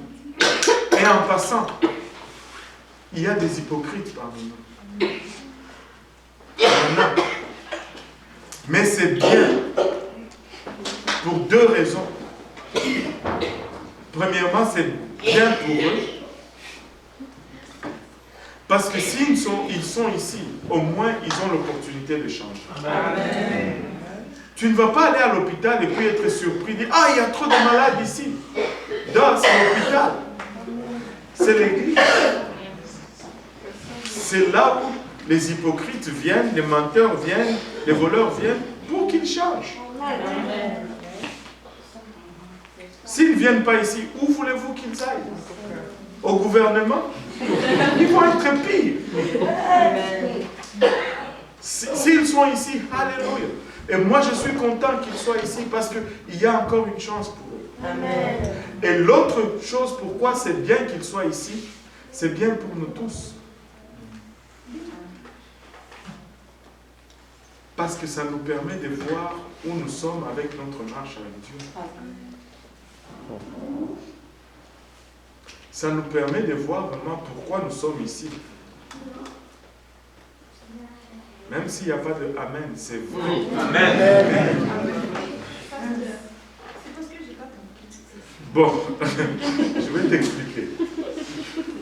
Et en passant, il y a des hypocrites parmi nous. Il y en a. Mais c'est bien pour deux raisons. Premièrement, c'est bien pour eux. Parce que s'ils sont ici, au moins ils ont l'opportunité de changer. Amen. Tu ne vas pas aller à l'hôpital et puis être surpris, dire il y a trop de malades ici. Non, c'est l'hôpital. C'est l'église. C'est là où les hypocrites viennent, les menteurs viennent, les voleurs viennent pour qu'ils changent. S'ils ne viennent pas ici, où voulez-vous qu'ils aillent? Au gouvernement? Ils vont être pires. S'ils sont ici, alléluia. Et moi je suis content qu'ils soient ici parce qu'il y a encore une chance pour eux. Amen. Et l'autre chose pourquoi c'est bien qu'ils soient ici, c'est bien pour nous tous. Parce que ça nous permet de voir où nous sommes avec notre marche avec Dieu. Ça nous permet de voir vraiment pourquoi nous sommes ici. Même s'il n'y a pas de Amen, c'est vrai. Amen. Bon, je vais t'expliquer.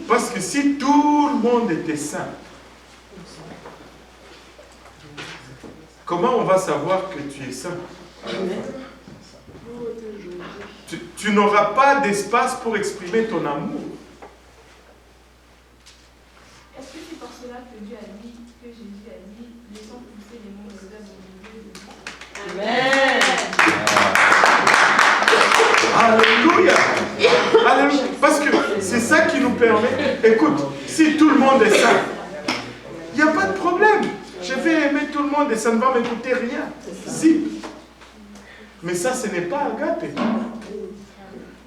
Parce que si tout le monde était saint, comment on va savoir que tu es saint? Tu n'auras pas d'espace pour exprimer ton amour. Est-ce que c'est pour cela que Dieu a dit, que Jésus a dit, laissons pousser les mots des œuvres au milieu de nous? Amen. Alléluia. Alléluia. Parce que c'est ça qui nous permet. Écoute, si tout le monde est saint, il n'y a pas de problème. Je vais aimer tout le monde et ça ne va m'écouter rien. Si. Mais ça, ce n'est pas agapé.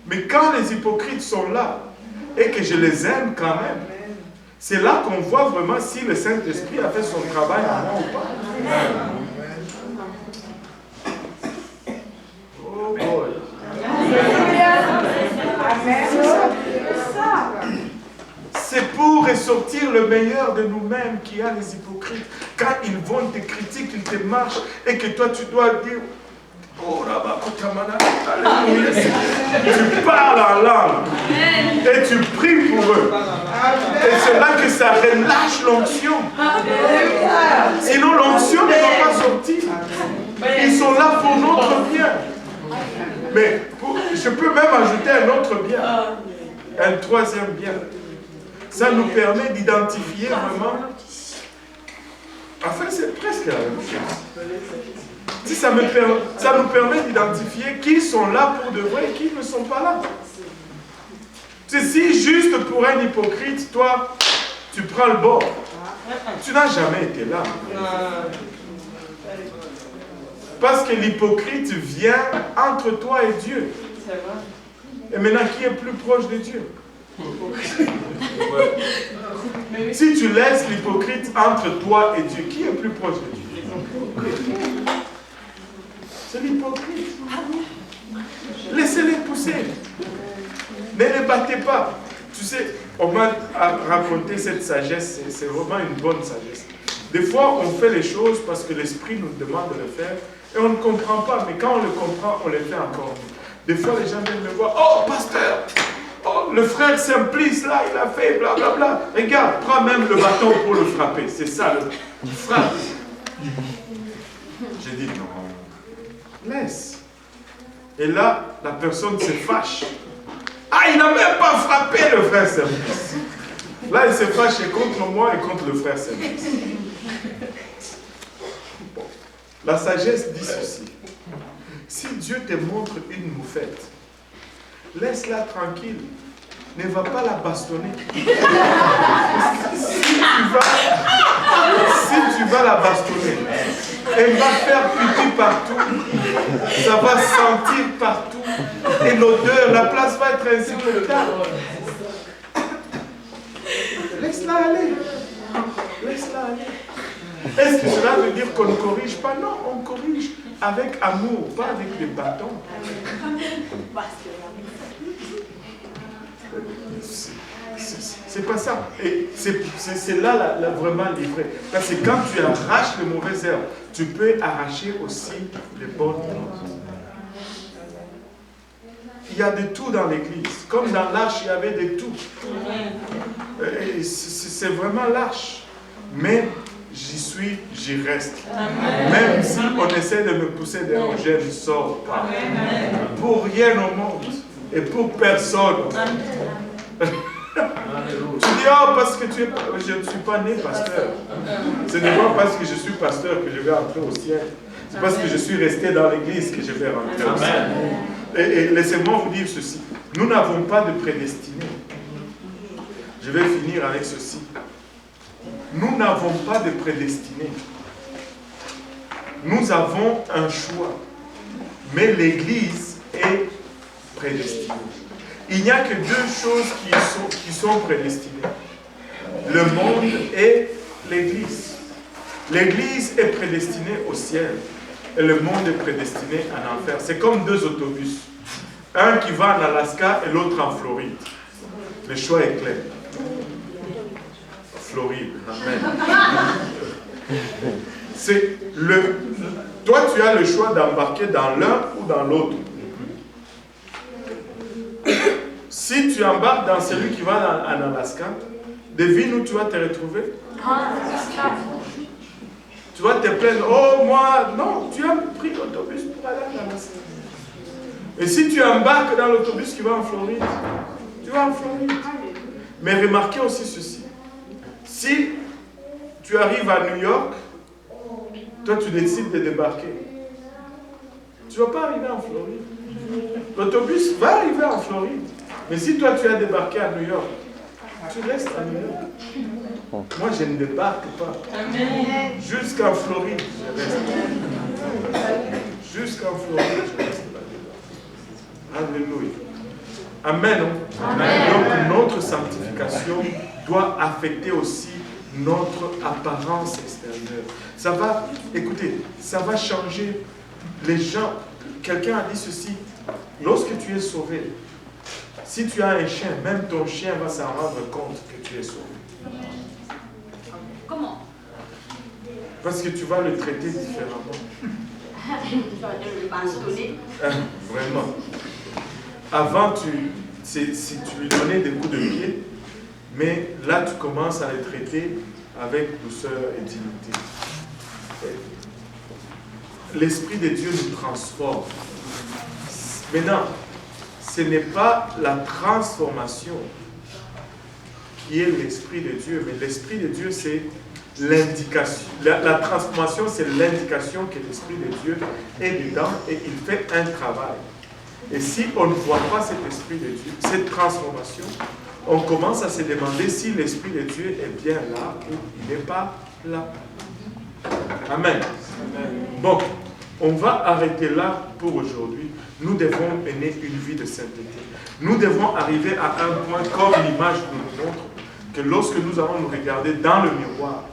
Mais quand les hypocrites sont là et que je les aime quand même, c'est là qu'on voit vraiment si le Saint-Esprit a fait son travail en moi ou pas. Oh boy. C'est pour ressortir le meilleur de nous-mêmes qu'il y a les hypocrites. Quand ils vont te critiquer, ils te marchent et que toi tu dois dire Alléluia. Tu parles en langue et tu pries pour eux. Et c'est là que ça relâche l'onction. Sinon l'onction ne va pas sortir. Ils sont là pour notre bien. Mais je peux même ajouter un autre bien. Un troisième bien. Ça nous permet d'identifier vraiment. Enfin, c'est presque la même chose. Si ça nous permet d'identifier qui sont là pour de vrai et qui ne sont pas là. Si juste pour un hypocrite, toi, tu prends le bord, tu n'as jamais été là. Parce que l'hypocrite vient entre toi et Dieu. Et maintenant, qui est plus proche de Dieu? Si tu laisses l'hypocrite entre toi et Dieu, qui est plus proche de Dieu? C'est l'hypocrite. Laissez-les pousser. Ne les battez pas. Tu sais, on m'a raconté cette sagesse, c'est vraiment une bonne sagesse. Des fois, on fait les choses parce que l'Esprit nous demande de le faire et on ne comprend pas, mais quand on le comprend, on les fait encore mieux. Des fois, les gens viennent me voir, oh, pasteur, oh, le frère Simplice, là, il a fait blablabla. Regarde, prends même le bâton pour le frapper. C'est ça, le frappe. J'ai dit, non, laisse. Et là, la personne se fâche. Ah, il n'a même pas frappé le frère Simplice. Là, il se fâche contre moi et contre le frère Simplice. Bon. La sagesse dit ceci. Si Dieu te montre une moufette, laisse-la tranquille. Ne va pas la bastonner. Si tu vas la bastonner, elle va faire pipi partout. Ça va sentir partout. Et l'odeur, la place va être insupportable. Laisse-la aller. Laisse-la aller. Est-ce que cela veut dire qu'on ne corrige pas? Non, on corrige avec amour, pas avec des bâtons. C'est pas ça. Et c'est là vraiment livré. Parce que quand tu arraches les mauvaises herbes, tu peux arracher aussi les bonnes plantes. Il y a de tout dans l'église. Comme dans l'arche, il y avait de tout. C'est vraiment l'arche. Mais j'y reste. Même si on essaie de me pousser dehors, je ne sors pas. Pour rien au monde. Et pour personne. Tu dis, oh, parce que je ne suis pas né pasteur. Ce n'est pas parce que je suis pasteur que je vais entrer au ciel. C'est parce que je suis resté dans l'église que je vais rentrer au ciel. Et laissez-moi vous dire ceci. Nous n'avons pas de prédestiné. Je vais finir avec ceci. Nous n'avons pas de prédestiné. Nous avons un choix. Mais l'église est prédestinée. Il n'y a que deux choses qui sont prédestinées. Le monde et l'église. L'église est prédestinée au ciel. Et le monde est prédestiné en enfer. C'est comme deux autobus. Un qui va en Alaska et l'autre en Floride. Le choix est clair. Floride. Amen. Toi, tu as le choix d'embarquer dans l'un ou dans l'autre. Si tu embarques dans celui qui va en Alaska, devine où tu vas te retrouver. Tu vas te plaindre, oh moi, non, tu as pris l'autobus pour aller en Alaska. Et si tu embarques dans l'autobus qui va en Floride, tu vas en Floride. Mais remarquez aussi ceci. Si tu arrives à New York, toi tu décides de débarquer. Tu ne vas pas arriver en Floride. L'autobus va arriver en Floride. Mais si toi tu as débarqué à New York, tu restes à New York. Moi je ne débarque pas. Jusqu'en Floride, je reste. Jusqu'en Floride, je reste là-dedans. Alléluia. Amen. Amen. Donc notre sanctification doit affecter aussi notre apparence extérieure. Ça va, écoutez, ça va changer les gens. Quelqu'un a dit ceci, lorsque tu es sauvé, si tu as un chien, même ton chien va s'en rendre compte que tu es sauvé. Comment? Parce que tu vas le traiter différemment. Vraiment. Avant, tu lui donnais des coups de pied, mais là, tu commences à les traiter avec douceur et dignité. L'Esprit de Dieu nous transforme. Maintenant, ce n'est pas la transformation qui est l'Esprit de Dieu, mais l'Esprit de Dieu, c'est l'indication. La transformation, c'est l'indication que l'Esprit de Dieu est dedans et il fait un travail. Et si on ne voit pas cet Esprit de Dieu, cette transformation, on commence à se demander si l'Esprit de Dieu est bien là ou il n'est pas là. Amen. Bon, on va arrêter là pour aujourd'hui. Nous devons mener une vie de sainteté. Nous devons arriver à un point, comme l'image nous montre, que lorsque nous allons nous regarder dans le miroir,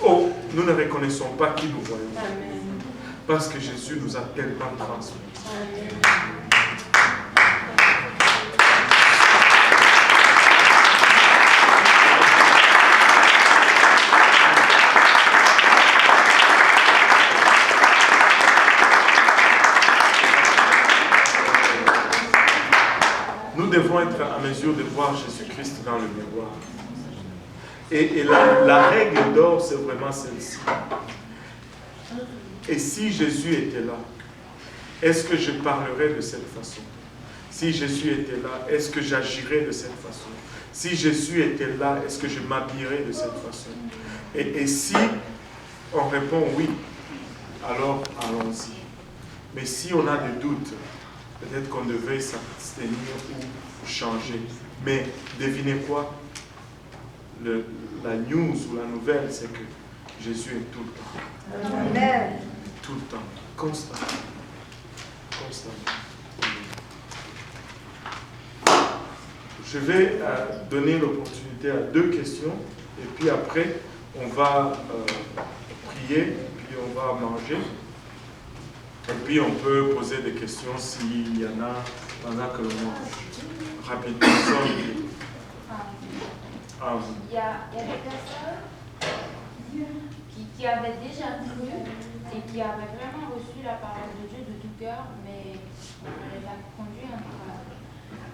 oh, nous ne reconnaissons pas qui nous voyons. Parce que Jésus nous a tellement transmis. Nous devons être en mesure de voir Jésus-Christ dans le miroir. Et la règle d'or, c'est vraiment celle-ci. Et si Jésus était là, est-ce que je parlerais de cette façon? Si Jésus était là, est-ce que j'agirais de cette façon? Si Jésus était là, est-ce que je m'habillerais de cette façon? Et si on répond oui, alors allons-y. Mais si on a des doutes, peut-être qu'on devait s'abstenir ou changer. Mais devinez quoi? La news ou la nouvelle, c'est que Jésus est tout le temps. Amen. Tout le temps. Constamment. Constamment. Je vais donner l'opportunité à 2 questions. Et puis après, on va prier, puis on va manger. Et puis on peut poser des questions s'il y en a pendant que l'on mange. Rapidement. Il y a des personnes qui avaient déjà cru et qui avaient vraiment reçu la parole de Dieu de tout cœur, mais on les a conduits un travail.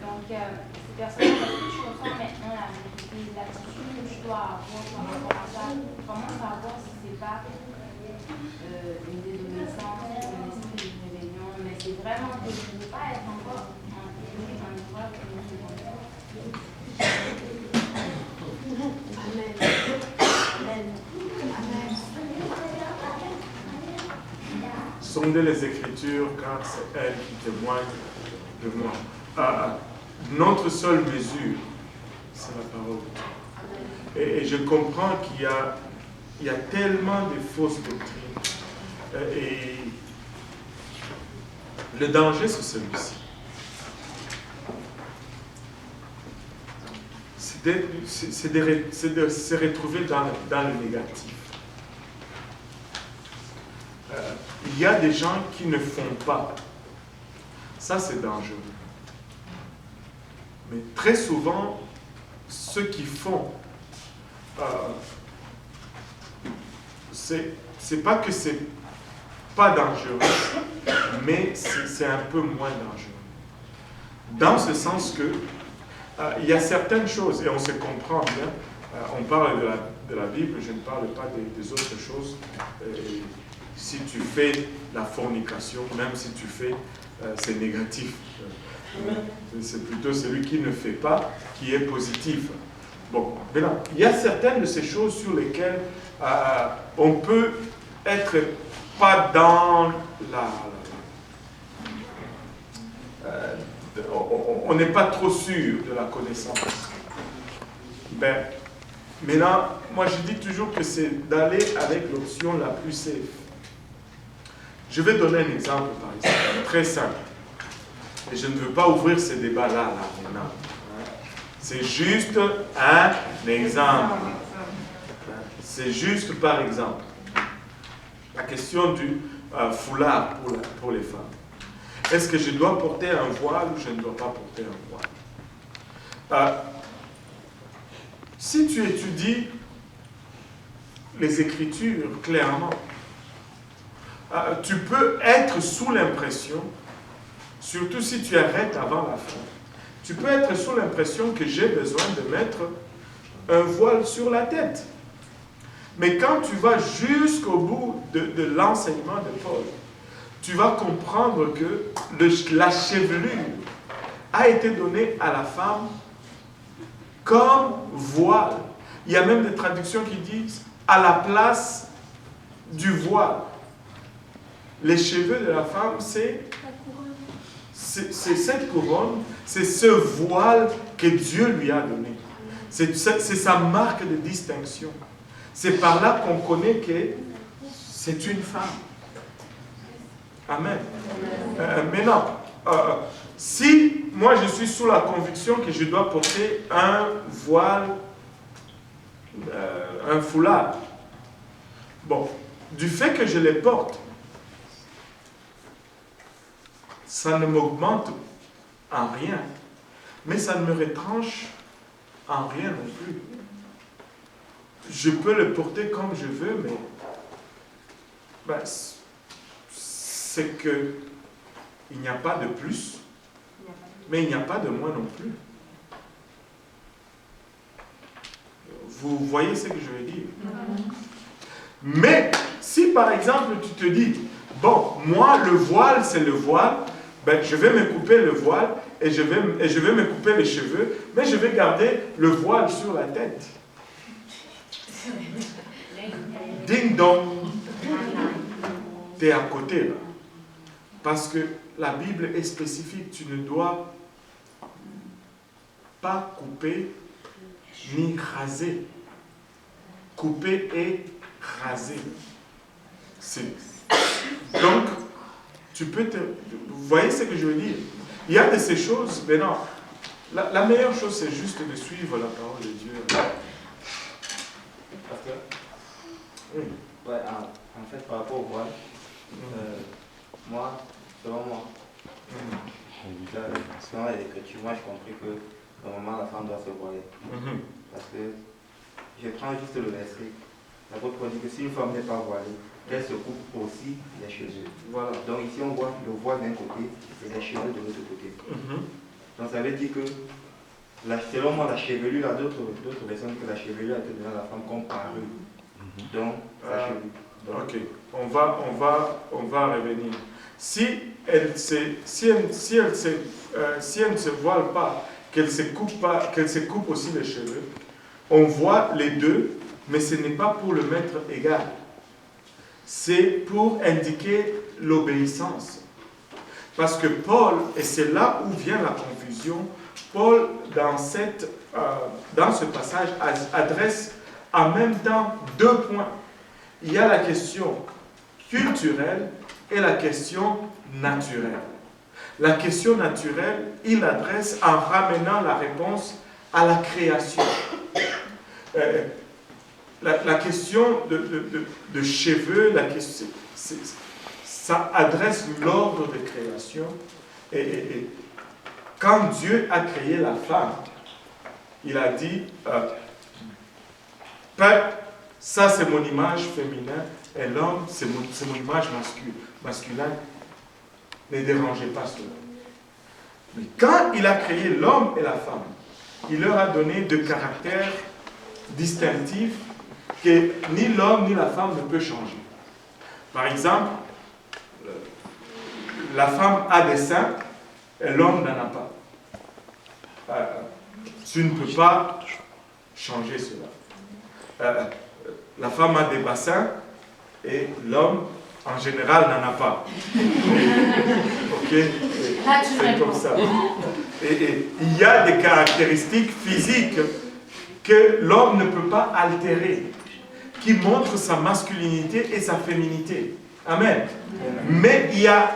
Donc, ces personnes, est-ce que je ressens maintenant la vérité, l'attitude que je dois avoir par rapport à ça? Comment savoir si ce n'est pas une désobéissance ou un esprit de rébellion, mais c'est vraiment que je ne veux pas être encore en épreuve que nous devons faire. Amen. Amen. Sondez les Écritures, car c'est elles qui témoignent de moi. Notre seule mesure, c'est la parole de Dieu. Et je comprends qu'il y a tellement de fausses doctrines. Et le danger, c'est celui-ci. C'est de se retrouver dans le négatif. Il y a des gens qui ne font pas. Ça, c'est dangereux. Mais très souvent, ceux qui font, c'est pas que c'est pas dangereux, mais c'est un peu moins dangereux. Dans ce sens que il y a certaines choses, et on se comprend bien, on parle de la Bible, je ne parle pas des autres choses. Si tu fais la fornication, même si tu fais, c'est négatif. C'est plutôt celui qui ne fait pas qui est positif. Bon, maintenant, il y a certaines de ces choses sur lesquelles on peut être pas dans on n'est pas trop sûr de la connaissance. Ben, maintenant, moi je dis toujours que c'est d'aller avec l'option la plus safe. Je vais donner un exemple, par exemple, très simple. Et je ne veux pas ouvrir ce débat-là, maintenant. C'est juste un exemple. C'est juste par exemple. La question du foulard pour les femmes. Est-ce que je dois porter un voile ou je ne dois pas porter un voile? Si tu étudies les Écritures clairement, tu peux être sous l'impression, surtout si tu arrêtes avant la fin, tu peux être sous l'impression que j'ai besoin de mettre un voile sur la tête. Mais quand tu vas jusqu'au bout de l'enseignement de Paul, tu vas comprendre que la chevelure a été donnée à la femme comme voile. Il y a même des traductions qui disent à la place du voile. Les cheveux de la femme, c'est cette couronne, c'est ce voile que Dieu lui a donné. C'est sa marque de distinction. C'est par là qu'on connaît que c'est une femme. Amen. Maintenant, si moi je suis sous la conviction que je dois porter un voile, un foulard, bon, du fait que je les porte, ça ne m'augmente en rien, mais ça ne me retranche en rien non plus. Je peux le porter comme je veux, mais c'est que il n'y a pas de plus, mais il n'y a pas de moins non plus. Vous voyez ce que je veux dire? Mais si par exemple tu te dis, bon, moi le voile c'est le voile, ben, je vais me couper le voile et je vais me couper les cheveux, mais je vais garder le voile sur la tête. Ding dong, tu es à côté là. Parce que la Bible est spécifique, tu ne dois pas couper ni raser. Couper et raser. Donc, tu peux te... Vous voyez ce que je veux dire? Il y a de ces choses, mais non. La meilleure chose, c'est juste de suivre la parole de Dieu. Pasteur? Oui. Ouais, en fait, par rapport au voile, moi, selon moi, selon l'écriture, moi j'ai compris que normalement la femme doit se voiler. Parce que je prends juste le verset. L'apôtre dit que si une femme n'est pas voilée, qu'elle se coupe aussi les cheveux. Voilà. Donc ici on voit le voile d'un côté et les cheveux de l'autre côté. Donc ça veut dire que selon moi la chevelure, a d'autres personnes que la chevelure a été donnée à la femme comme parure. Donc la chevelure. Ok, on va revenir. Si elle ne se voile pas, qu'elle se coupe aussi les cheveux, on voit les deux, mais ce n'est pas pour le mettre égal. C'est pour indiquer l'obéissance. Parce que Paul, et c'est là où vient la confusion, Paul, dans ce passage, adresse en même temps deux points. Il y a la question culturelle et la question naturelle. La question naturelle, il l'adresse en ramenant la réponse à la création. La question de cheveux, ça adresse l'ordre de création. Et quand Dieu a créé la femme, il a dit, Père, ça c'est mon image féminin, et l'homme c'est mon image masculin. Ne dérangez pas cela. Mais quand il a créé l'homme et la femme, il leur a donné deux caractères distinctifs que ni l'homme ni la femme ne peut changer. Par exemple, la femme a des seins et l'homme n'en a pas. Tu ne peux pas changer cela. La femme a des bassins et l'homme, en général, n'en a pas. Ok? C'est comme ça. Et il y a des caractéristiques physiques que l'homme ne peut pas altérer, qui montrent sa masculinité et sa féminité. Amen. Mais il y a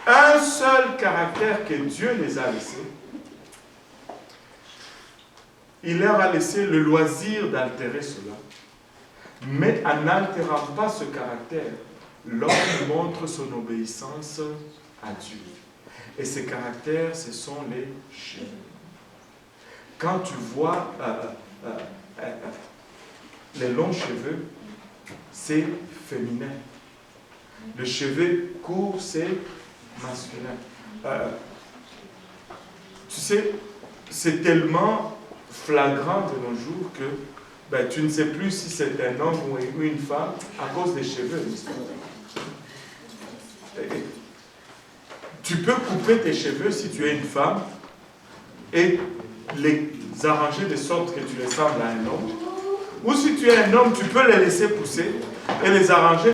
un seul caractère que Dieu les a laissés. Il leur a laissé le loisir d'altérer cela. Mais en n'altérant pas ce caractère, l'homme montre son obéissance à Dieu. Et ces caractères, ce sont les cheveux. Quand tu vois les longs cheveux, c'est féminin. Le cheveu court, c'est masculin. Tu sais, c'est tellement flagrant de nos jours que ben, tu ne sais plus si c'est un homme ou une femme à cause des cheveux. Tu peux couper tes cheveux si tu es une femme et les arranger de sorte que tu ressembles à un homme. Ou si tu es un homme, tu peux les laisser pousser et les arranger